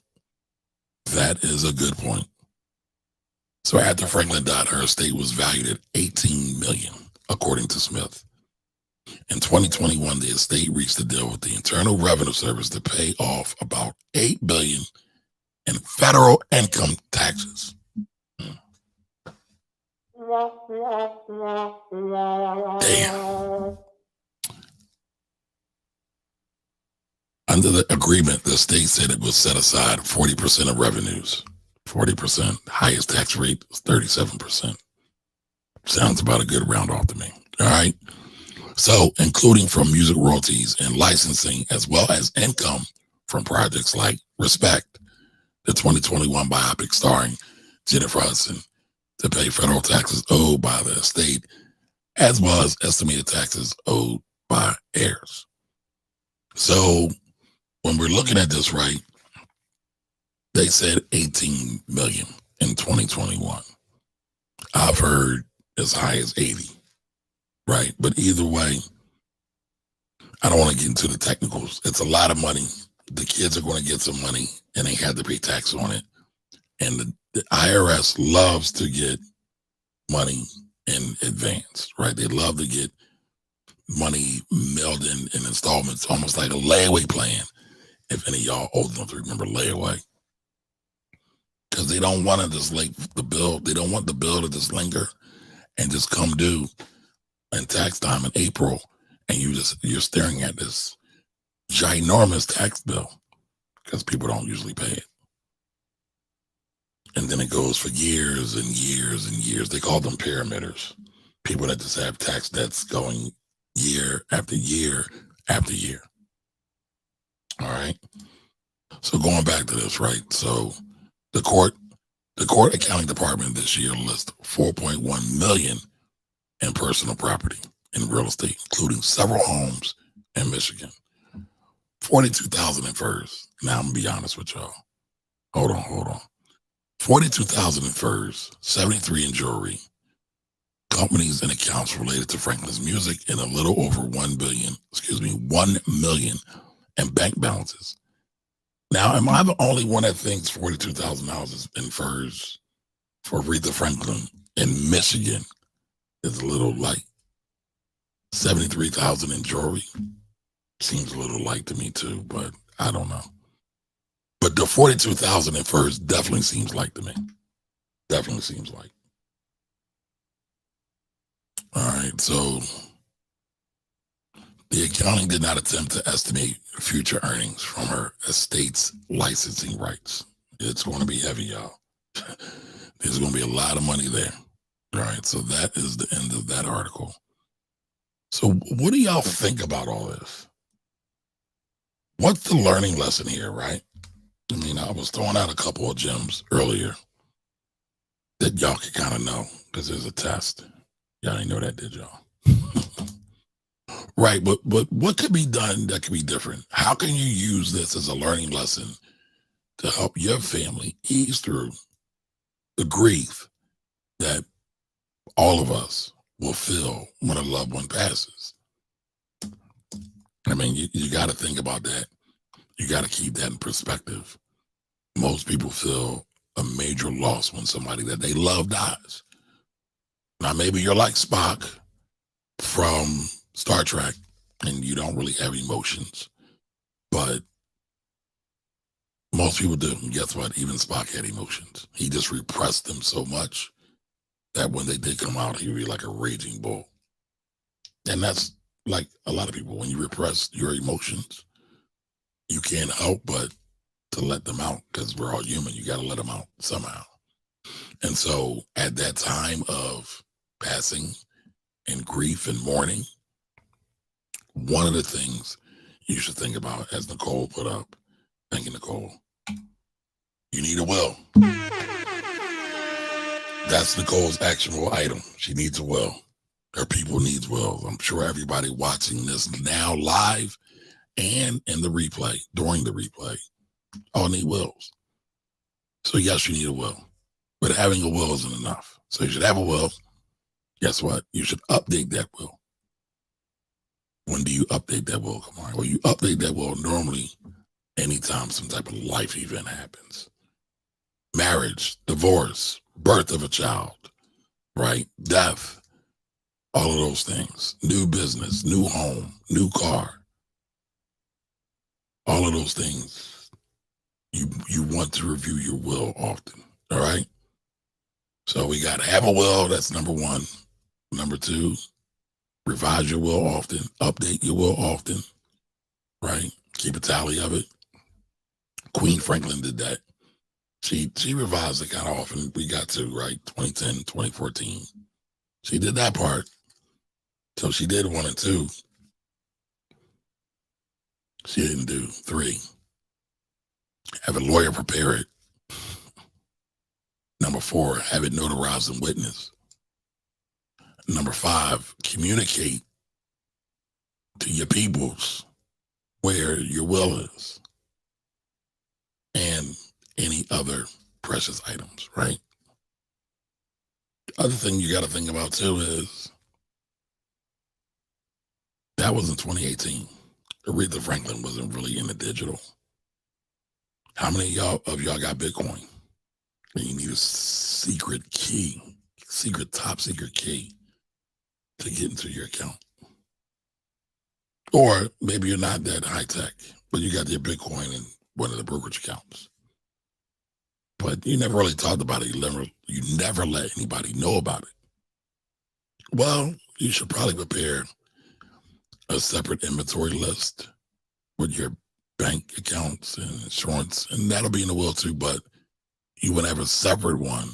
That is a good point. So after Franklin died, her estate was valued at $18 million, according to Smith. In 2021, the estate reached a deal with the Internal Revenue Service to pay off about $8 billion in federal income taxes. Damn. Under the agreement, the state said it would set aside 40% of revenues. 40%. Highest tax rate was 37%. Sounds about a good round off to me. All right. So, including from music royalties and licensing, as well as income from projects like Respect, the 2021 biopic starring Jennifer Hudson, to pay federal taxes owed by the estate, as well as estimated taxes owed by heirs. So, when we're looking at this, right, they said 18 million in 2021. I've heard as high as 80, right? But either way, I don't want to get into the technicals. It's a lot of money. The kids are going to get some money and they had to pay tax on it. And the IRS loves to get money in advance, right? They love to get money mailed in installments, almost like a layaway plan. If any of y'all old enough to remember layaway. Because they don't want to just the bill. They don't want the bill to just linger and just come due in tax time in April. And you're staring at this ginormous tax bill because people don't usually pay it. And then it goes for years and years and years. They call them pyramiders. People that just have tax debts going year after year after year. All right. So going back to this, right? So the court accounting department this year lists 4.1 million in personal property in real estate, including several homes in Michigan. 42,000 in furs. Now I'm gonna be honest with y'all. Hold on. 42,000 in furs, 73 in jewelry, companies and accounts related to Franklin's music, and a little over 1 million in bank balances. Now, am I the only one that thinks $42,000 in furs for Aretha Franklin in Michigan is a little light? 73,000 in jewelry seems a little light to me too, but I don't know. But the 42,000 in furs definitely seems light to me. Definitely seems light. All right, so the accounting did not attempt to estimate future earnings from her estate's licensing rights. It's going to be heavy, y'all. There's going to be a lot of money there. All right, so that is the end of that article. So what do y'all think about all this? What's the learning lesson here, right? I mean, I was throwing out a couple of gems earlier that y'all could kind of know because there's a test. Y'all didn't know that, did y'all? Right, but what could be done that could be different? How can you use this as a learning lesson to help your family ease through the grief that all of us will feel when a loved one passes? I mean, you got to think about that. You got to keep that in perspective. Most people feel a major loss when somebody that they love dies. Now, maybe you're like Spock from Star Trek and you don't really have emotions, but most people do. And guess what? Even Spock had emotions. He just repressed them so much that when they did come out, he would be like a raging bull. And that's like a lot of people. When you repress your emotions, you can't help but to let them out because we're all human. You got to let them out somehow. And so at that time of passing and grief and mourning, one of the things you should think about, as Nicole put up, thank you, Nicole, you need a will. That's Nicole's actionable item. She needs a will. Her people needs wills. I'm sure everybody watching this now live and in the replay, during the replay, all need wills. So yes, you need a will, but having a will isn't enough. So you should have a will. Guess what? You should update that will. When do you update that will, Kamari? Well, you update that will normally anytime some type of life event happens. Marriage, divorce, birth of a child, right? Death, all of those things. New business, new home, new car. All of those things. You want to review your will often, all right? So we got to have a will. That's number one. Number two, revise your will often, update your will often, right? Keep a tally of it. Queen Franklin did that. She revised it kind of often. We got to, right? 2010, 2014. She did that part. So she did 1 and 2. She didn't do 3. Have a lawyer prepare it. Number 4, have it notarized and witnessed. Number 5, communicate to your peoples where your will is and any other precious items, right? Other thing you got to think about too is that was in 2018. Aretha Franklin wasn't really into digital. How many of y'all got Bitcoin? And you need a secret key, top secret key to get into your account. Or maybe you're not that high tech, but you got your Bitcoin in one of the brokerage accounts. But you never really talked about it. You never let anybody know about it. Well, you should probably prepare a separate inventory list with your bank accounts and insurance, and that'll be in the will too, but you would have a separate one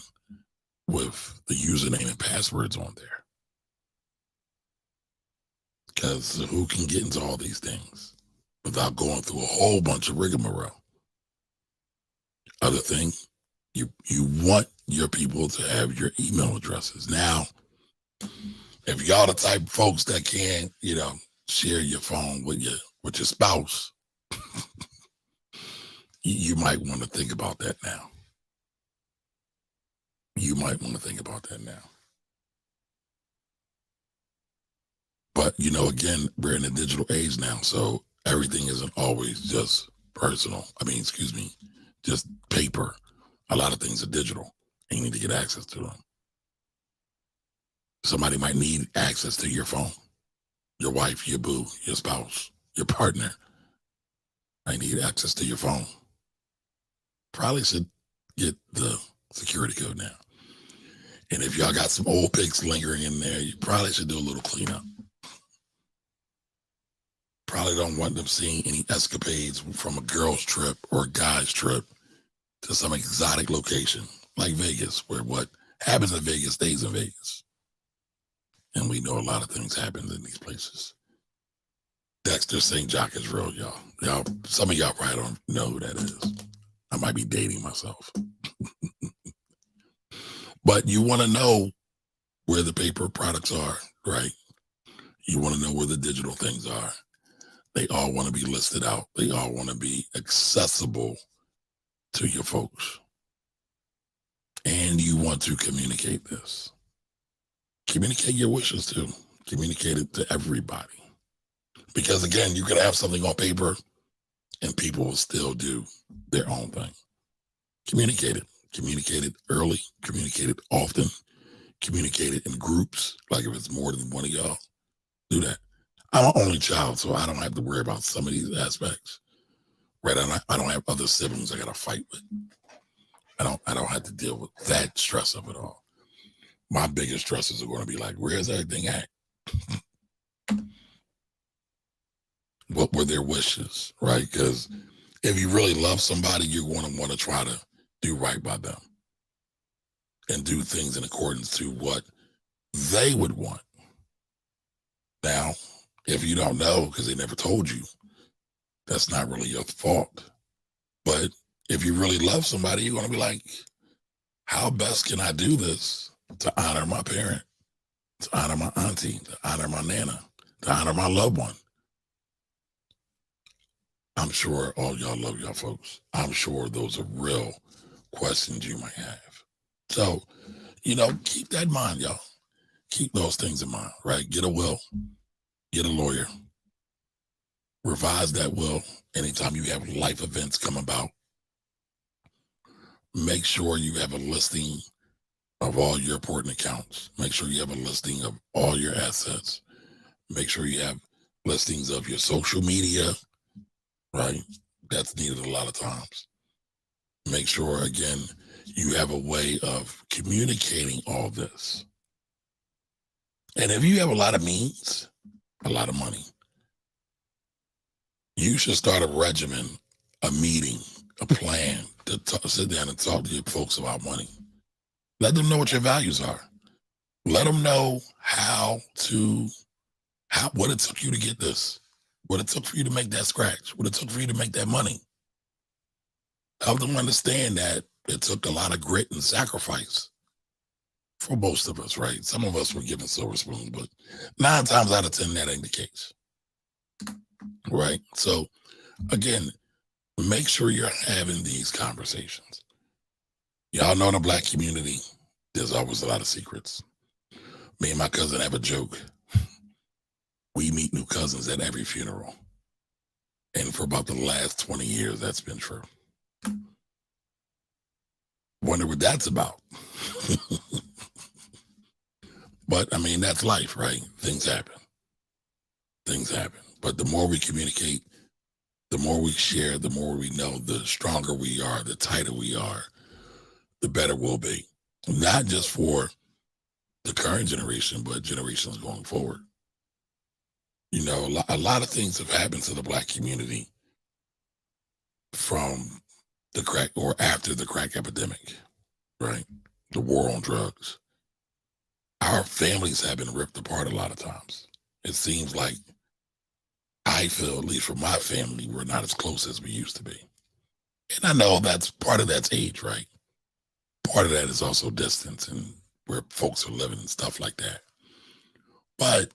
with the username and passwords on there. Because who can get into all these things without going through a whole bunch of rigmarole? Other thing, you want your people to have your email addresses. Now, if y'all the type of folks that can, share your phone with your spouse, you might want to think about that now. You might want to think about that now. But, again, we're in a digital age now, so everything isn't always just personal. Just paper. A lot of things are digital, and you need to get access to them. Somebody might need access to your phone. Your wife, your boo, your spouse, your partner. I need access to your phone. Probably should get the security code now. And if y'all got some old pics lingering in there, you probably should do a little cleanup. Probably don't want them seeing any escapades from a girl's trip or a guy's trip to some exotic location like Vegas, where what happens in Vegas stays in Vegas. And we know a lot of things happen in these places. Dexter St. Jock is real, y'all. Some of y'all probably don't know who that is. I might be dating myself. But you want to know where the paper products are, right? You want to know where the digital things are. They all want to be listed out. They all want to be accessible to your folks. And you want to communicate this. Communicate your wishes too. Communicate it to everybody. Because again, you could have something on paper and people will still do their own thing. Communicate it. Communicate it early. Communicate it often. Communicate it in groups. Like if it's more than one of y'all, do that. I'm an only child, so I don't have to worry about some of these aspects. Right? I don't have other siblings I got to fight with. I don't have to deal with that stress of it all. My biggest stresses are going to be like, where's everything at? What were their wishes, right? Because if you really love somebody, you're going to want to try to do right by them and do things in accordance to what they would want. Now, if you don't know because they never told you, that's not really your fault. But if you really love somebody, you're going to be like, how best can I do this to honor my parent, to honor my auntie, to honor my nana, to honor my loved one? I'm sure all y'all love y'all folks. I'm sure those are real questions you might have. So, keep that in mind, y'all. Keep those things in mind, right? Get a will, get a lawyer, revise that will anytime you have life events come about. Make sure you have a listing of all your important accounts. Make sure you have a listing of all your assets. Make sure you have listings of your social media, right? That's needed a lot of times. Make sure, again, you have a way of communicating all this. And if you have a lot of means, a lot of money, you should start a regimen, a meeting, a plan to sit down and talk to your folks about money. Let them know what your values are. Let them know what it took you to get this, what it took for you to make that scratch, what it took for you to make that money. Help them understand that it took a lot of grit and sacrifice for most of us, right? Some of us were given silver spoons, but 9 times out of 10, that ain't the case, right? So again, make sure you're having these conversations. Y'all know in the Black community, there's always a lot of secrets. Me and my cousin have a joke. We meet new cousins at every funeral. And for about the last 20 years, that's been true. Wonder what that's about. But I mean, that's life, right? Things happen. But the more we communicate, the more we share, the more we know, the stronger we are, the tighter we are, the better we'll be. Not just for the current generation, but generations going forward. A lot of things have happened to the Black community from the crack or after the crack epidemic, right? The war on drugs. Our families have been ripped apart a lot of times. It seems like, I feel, at least for my family, we're not as close as we used to be. And I know that's part of that's age, right? Part of that is also distance and where folks are living and stuff like that. But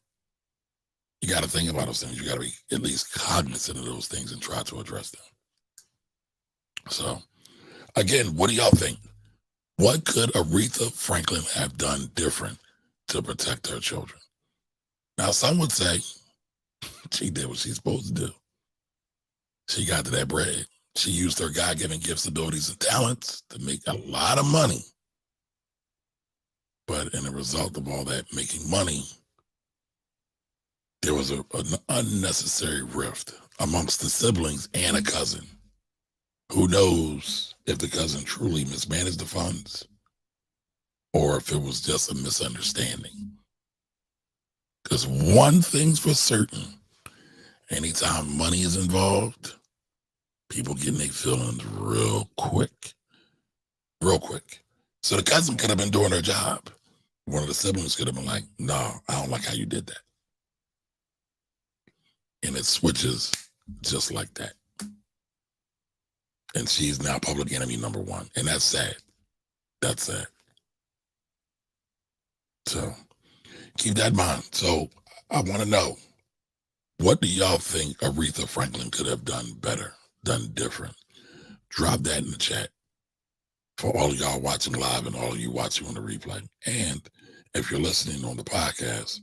you got to think about those things. You got to be at least cognizant of those things and try to address them. So, again, what do y'all think? What could Arthea Franklin have done different to protect her children? Now, some would say she did what she's supposed to do. She got to that bread. She used her God-given gifts, abilities, and talents to make a lot of money. But in the result of all that making money, there was an unnecessary rift amongst the siblings and a cousin. Who knows if the cousin truly mismanaged the funds or if it was just a misunderstanding. Because one thing's for certain, anytime money is involved, people getting their feelings real quick. So the cousin could have been doing her job. One of the siblings could have been like, no, I don't like how you did that. And it switches just like that. And she's now public enemy number 1. And that's sad. That's sad. So keep that in mind. So I want to know, what do y'all think Arthea Franklin could have done better, done different? Drop that in the chat for all of y'all watching live and all of you watching on the replay. And if you're listening on the podcast,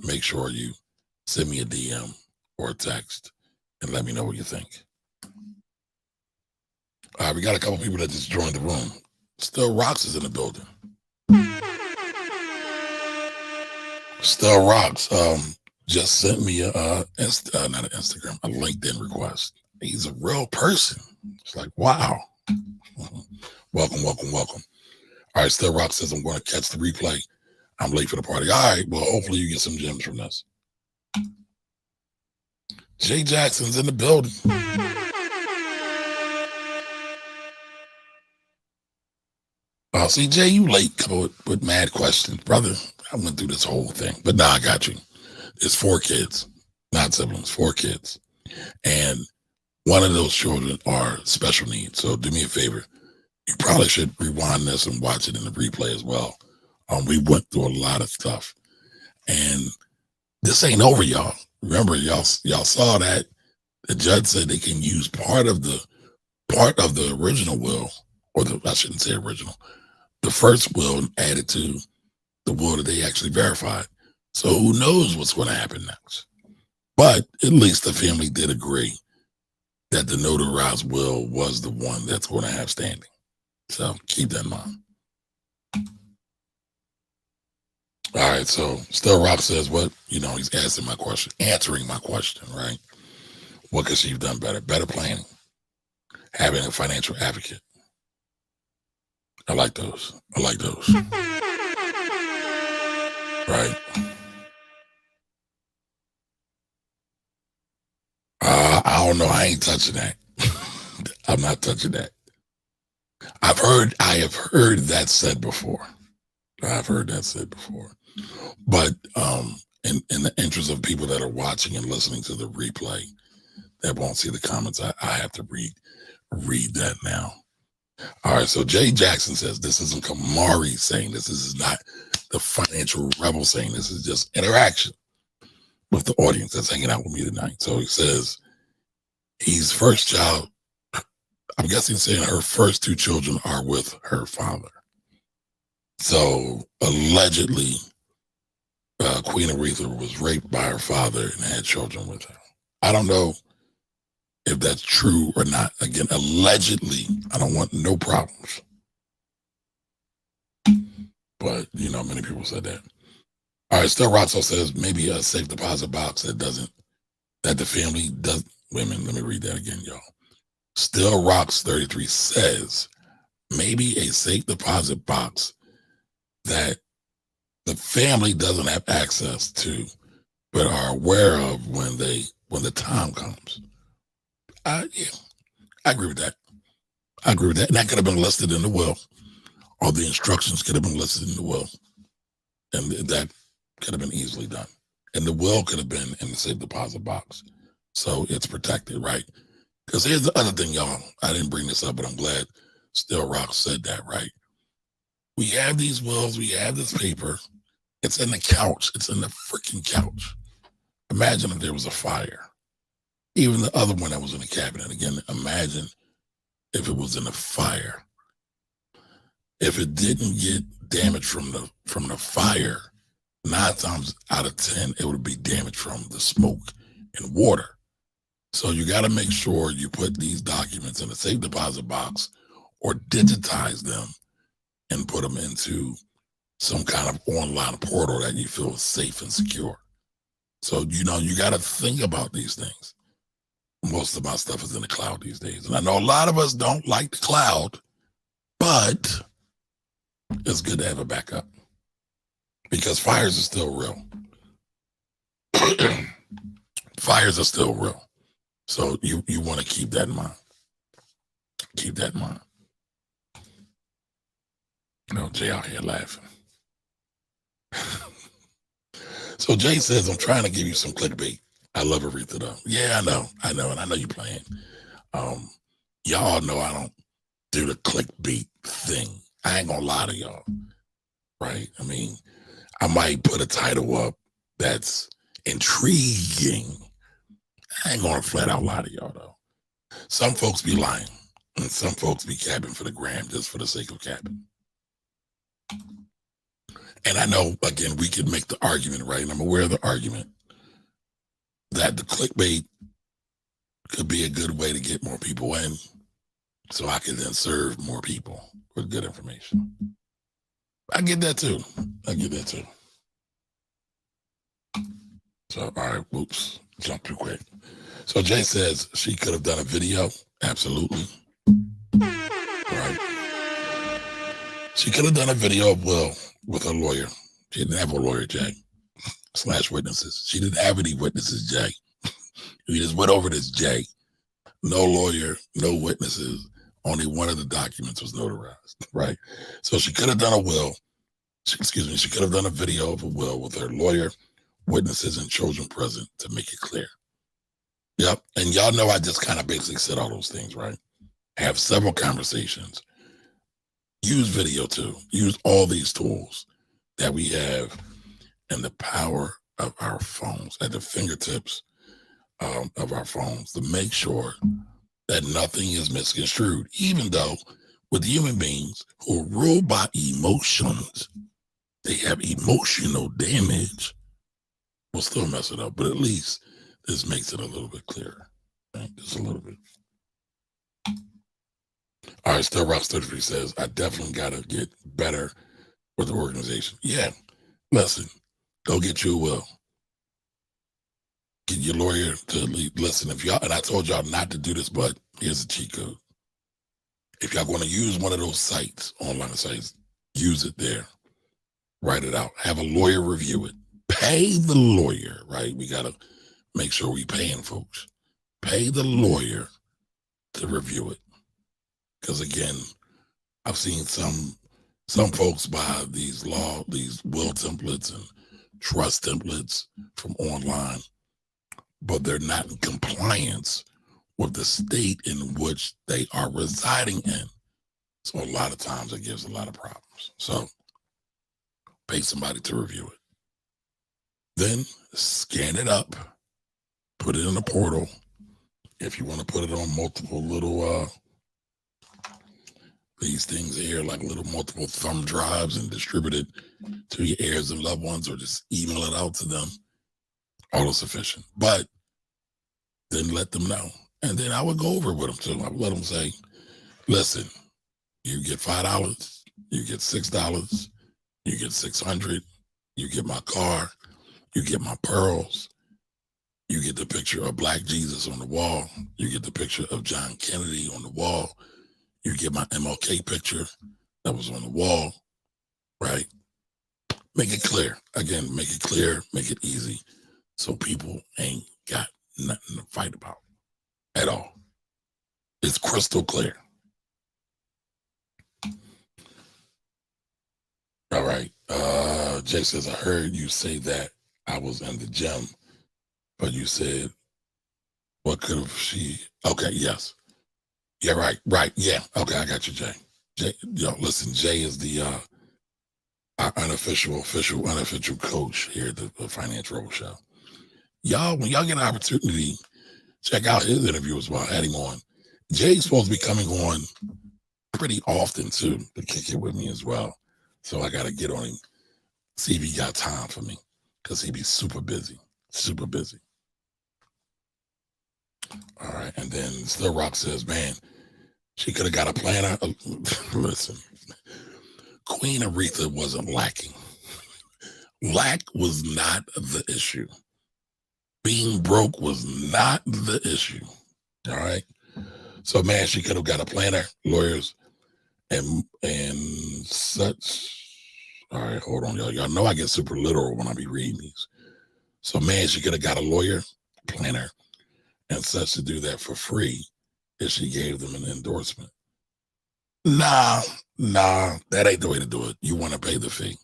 make sure you send me a DM or a text and let me know what you think. All right, we got a couple people that just joined the room. Still Rocks is in the building. Still Rocks just sent me not an Instagram, a LinkedIn request. He's a real person. It's like, wow. Welcome. All right, Still Rock says, I'm going to catch the replay. I'm late for the party. All right, well, hopefully you get some gems from this. Jay Jackson's in the building. See, Jay, you late coming with mad questions. Brother, I went through this whole thing, but now I got you. It's 4 kids, not siblings, 4 kids. And one of those children are special needs. So do me a favor. You probably should rewind this and watch it in the replay as well. We went through a lot of stuff, and this ain't over, y'all. Remember, y'all saw that the judge said they can use part of the original will, or I shouldn't say original, the first will, and add it to the will that they actually verified. So who knows what's going to happen next? But at least the family did agree that the notarized will was the one that's going to have standing. So keep that in mind. All right, so Still Rock says what, he's answering my question, right? What could she have done better? Better planning, having a financial advocate. I like those. Right. I don't know. I ain't touching that. I'm not touching that. I have heard that said before. But in the interest of people that are watching and listening to the replay that won't see the comments, I have to read that now. All right, so Jay Jackson says this isn't Kamari saying this is not the financial rebel saying this is just interaction with the audience that's hanging out with me tonight. So he says he's first child. I'm guessing saying her first two children are with her father. So allegedly, Queen Aretha was raped by her father and had children with her. I don't know if that's true or not. Again, allegedly, I don't want no problems. But, many people said that. All right, Still Rotso says maybe a safe deposit box that the family does. Wait a minute, let me read that again, y'all. Still Rocks 33 says maybe a safe deposit box that the family doesn't have access to, but are aware of when the time comes. I agree with that. And that could have been listed in the will. All the instructions could have been listed in the will. And that could have been easily done. And the will could have been in the safe deposit box. So it's protected, right? Because here's the other thing, y'all. I didn't bring this up, but I'm glad Still Rock said that, right? We have these wills. We have this paper. It's in the couch. It's in the freaking couch. Imagine if there was a fire. Even the other one that was in the cabinet. Again, imagine if it was in a fire. If it didn't get damaged from the fire, 9 times out of 10, it would be damaged from the smoke and water. So you got to make sure you put these documents in a safe deposit box or digitize them and put them into some kind of online portal that you feel is safe and secure. So, you got to think about these things. Most of my stuff is in the cloud these days. And I know a lot of us don't like the cloud, but it's good to have a backup because fires are still real. Fires are still real. So you want to keep that in mind. Keep that in mind. Jay out here laughing. So Jay says, I'm trying to give you some clickbait. I love Aretha though. Yeah, I know, and I know you're playing. Y'all know I don't do the clickbait thing. I ain't gonna lie to y'all, right? I mean, I might put a title up that's intriguing. I ain't gonna flat out lie to y'all though. Some folks be lying, and some folks be capping for the gram just for the sake of capping. And I know, again, we can make the argument, right? And I'm aware of the argument that the clickbait could be a good way to get more people in so I can then serve more people with good information. I get that too. So, all right, whoops, jump too quick. So Jay says she could have done a video. Absolutely. Right. She could have done a video of Will with her lawyer. She didn't have a lawyer, Jay, / witnesses. She didn't have any witnesses, Jay. We just went over this, Jay. No lawyer, no witnesses. Only one of the documents was notarized, right? So she could have done a will. She could have done a video of a will with her lawyer, witnesses, and children present to make it clear. Yep. And y'all know I just kind of basically said all those things, right? Have several conversations Use video too. Use all these tools that we have and the power of our phones at the fingertips of our phones to make sure that nothing is misconstrued, even though with human beings who are ruled by emotions, they have emotional damage. We'll still mess it up, but at least this makes it a little bit clearer. Right? Just a little bit. All right, Still Rocks 33 says, I definitely got to get better with the organization. Yeah, listen, go get you a will. Get your lawyer to listen. If y'all, and I told y'all not to do this, but here's a cheat code. If y'all going to use one of those sites, online sites, use it there. Write it out. Have a lawyer review it. Pay the lawyer, right? We got to make sure we paying folks. Pay the lawyer to review it. Because again, I've seen some folks buy these will templates and trust templates from online, but they're not in compliance with the state in which they are residing in. So a lot of times it gives a lot of problems. So pay somebody to review it. Then scan it up, put it in a portal. If you want to put it on multiple little these things here, like little multiple thumb drives, and distribute it to your heirs and loved ones, or just email it out to them, all is sufficient. But then let them know. And then I would go over it with them too. I would let them say, listen, you get $5, you get $6, you get $600, you get my car, you get my pearls, you get the picture of Black Jesus on the wall, you get the picture of John Kennedy on the wall, you get my MLK picture that was on the wall, right? Make it clear. Again, make it clear, make it easy, so people ain't got nothing to fight about at all. It's crystal clear. All right. Jay says, I heard you say that I was in the gym, but you said, what could have she? Okay, yes. Yeah, right. Yeah. Okay, I got you, Jay. Listen, Jay is the our unofficial coach here at the Financial Roll Show. Y'all, when y'all get an opportunity, check out his interview as well. Add him on. Jay's supposed to be coming on pretty often too to kick it with me as well. So I got to get on him, see if he got time for me, because he be super busy. All right, and then Still Rock says, man, she could have got a planner. Listen, Queen Aretha wasn't lacking. Lack was not the issue. Being broke was not the issue. All right. So man, she could have got a planner, lawyers, and such. All right, hold on, y'all. Y'all know I get super literal when I be reading these. So man, she could have got a lawyer, planner, and such to do that for free if she gave them an endorsement. Nah, that ain't the way to do it. You want to pay the fee.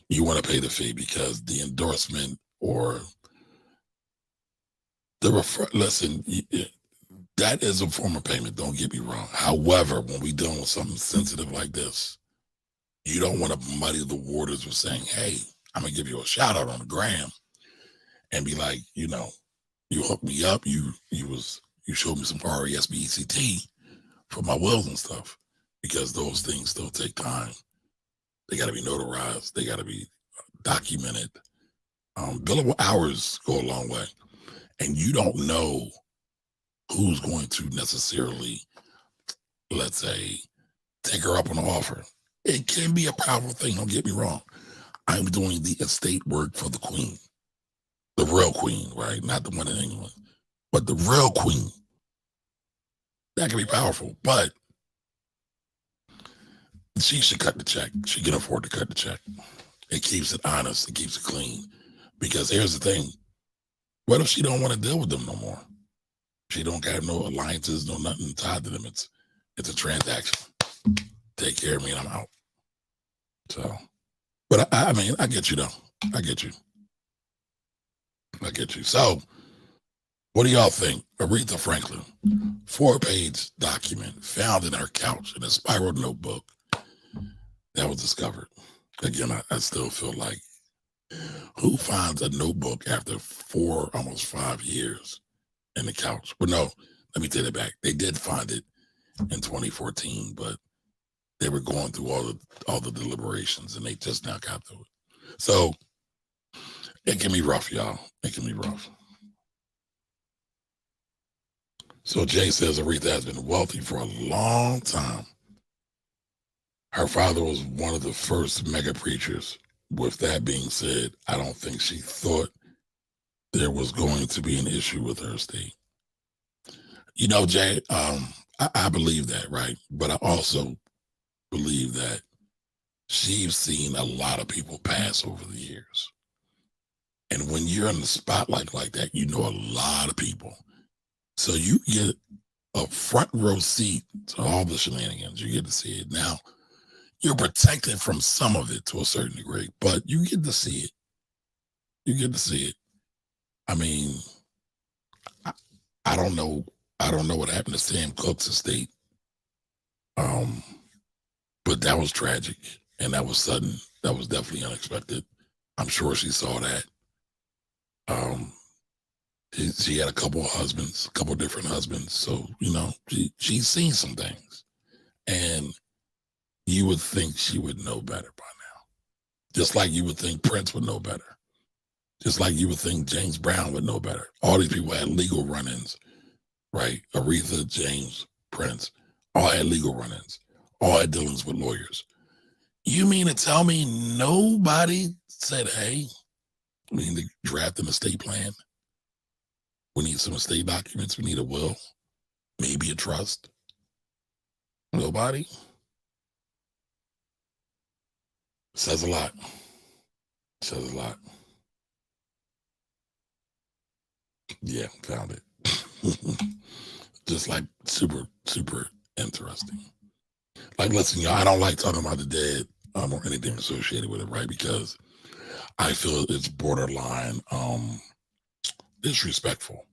You want to pay the fee because the endorsement or the listen, that is a form of payment. Don't get me wrong. However, when we dealing with something sensitive like this, you don't want to muddy the waters with saying, hey, I'm going to give you a shout out on the gram and be like, you hooked me up. You showed me some RESPECT for my wills and stuff, because those things still take time. They got to be notarized. They got to be documented. Billable hours go a long way. And you don't know who's going to necessarily, let's say, take her up on the offer. It can be a powerful thing. Don't get me wrong. I'm doing the estate work for the queen, the real queen, right? Not the one in England, but the real queen. That can be powerful, but she should cut the check. She can afford to cut the check. It keeps it honest. It keeps it clean. Because here's the thing. What if she don't want to deal with them no more? She don't have no alliances, no nothing tied to them. It's a transaction. Take care of me and I'm out. So, but I mean, I get you though. I get you. So, what do y'all think? Arthea Franklin, 4-page document found in her couch in a spiral notebook. that was discovered. Again, I still feel like, who finds a notebook after 4, almost 5 years in the couch? But no, let me take it back. They did find it in 2014, but they were going through all the deliberations, and they just now got through it. So it can be rough, y'all. It can be rough. So Jay says Aretha has been wealthy for a long time. Her father was one of the first mega preachers. With that being said, I don't think she thought there was going to be an issue with her estate. You know, Jay, I believe that, right? But I also believe that she's seen a lot of people pass over the years. And when you're in the spotlight like that, you know a lot of people. So you get a front row seat to all the shenanigans. You get to see it. Now, you're protected from some of it to a certain degree, but you get to see it. You get to see it. I mean, I don't know. I don't know what happened to Sam Cooke's estate. But that was tragic, and that was sudden. That was definitely unexpected. I'm sure she saw that. She had a couple of husbands, a couple of different husbands. So, you know, she's seen some things. And you would think she would know better by now. Just like you would think Prince would know better. Just like you would think James Brown would know better. All these people had legal run-ins, right? Aretha, James, Prince, all had legal run-ins. All had dealings with lawyers. You mean to tell me nobody said, hey, we need to draft an estate plan? We need some estate documents. We need a will, maybe a trust. Nobody? Says a lot. Says a lot. Yeah, found it. Just like super, super interesting. Like, listen, y'all, I don't like talking about the dead or anything associated with it, right? Because I feel it's borderline disrespectful.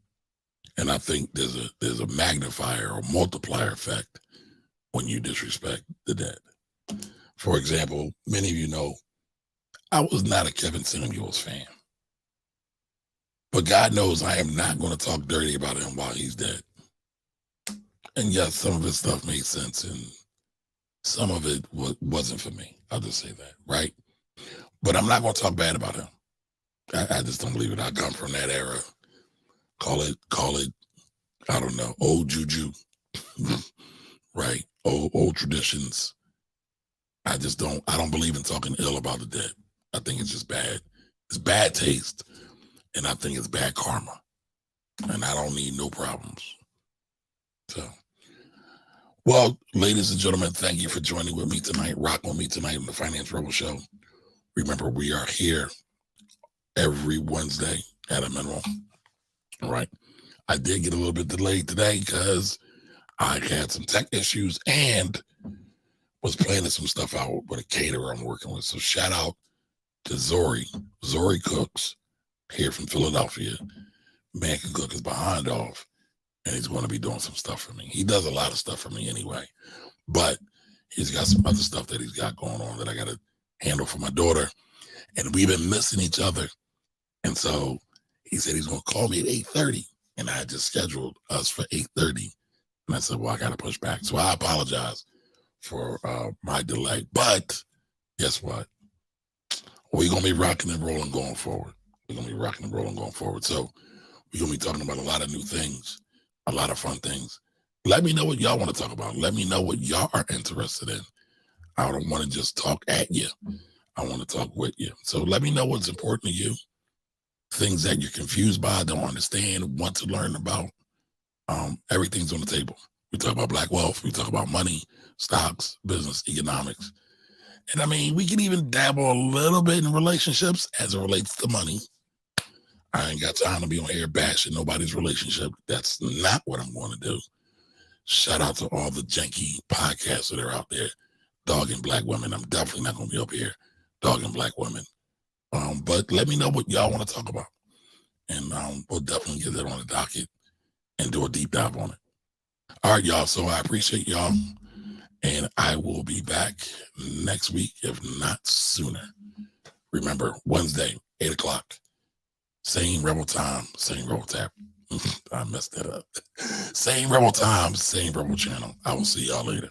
And I think there's a magnifier or multiplier effect when you disrespect the dead. For example, many of you know I was not a Kevin Samuels fan. But God knows I am not going to talk dirty about him while he's dead. And yes, some of his stuff made sense, and some of it wasn't for me. I'll just say that, right? But I'm not going to talk bad about him. I just don't believe it. I come from that era. Call it, I don't know, old juju, right? Old traditions. I don't believe in talking ill about the dead. I think it's just bad. It's bad taste, and I think it's bad karma. And I don't need no problems. So, well, ladies and gentlemen, thank you for joining with me tonight, rocking with me tonight on the Finance Rebel Show. Remember, we are here every Wednesday at a minimum. All right. I did get a little bit delayed today because I had some tech issues and was planning some stuff out with a caterer I'm working with. So shout out to Zori Cooks here from Philadelphia. Man can cook his behind off, and he's going to be doing some stuff for me. He does a lot of stuff for me anyway, but he's got some other stuff that he's got going on that I got to handle for my daughter. And we've been missing each other. And so he said he's going to call me at 8:30. And I just scheduled us for 8:30. And I said, well, I got to push back. So I apologize for my delay. But guess what? We're going to be rocking and rolling going forward. We're going to be rocking and rolling going forward. So we're going to be talking about a lot of new things, a lot of fun things. Let me know what y'all want to talk about. Let me know what y'all are interested in. I don't want to just talk at you. I want to talk with you. So let me know what's important to you. Things that you're confused by, don't understand, want to learn about. Everything's on the table. We talk about black wealth. We talk about money, stocks, business, economics. And I mean, we can even dabble a little bit in relationships as it relates to money. I ain't got time to be on air bashing nobody's relationship. That's not what I'm going to do. Shout out to all the janky podcasts that are out there dogging black women. I'm definitely not going to be up here dogging black women. But let me know what y'all want to talk about. And we'll definitely get that on the docket and do a deep dive on it. All right, y'all. So I appreciate y'all. And I will be back next week, if not sooner. Remember, Wednesday, 8 o'clock. Same Rebel time, same Rebel tap. I messed that up. Same Rebel time, same Rebel channel. I will see y'all later.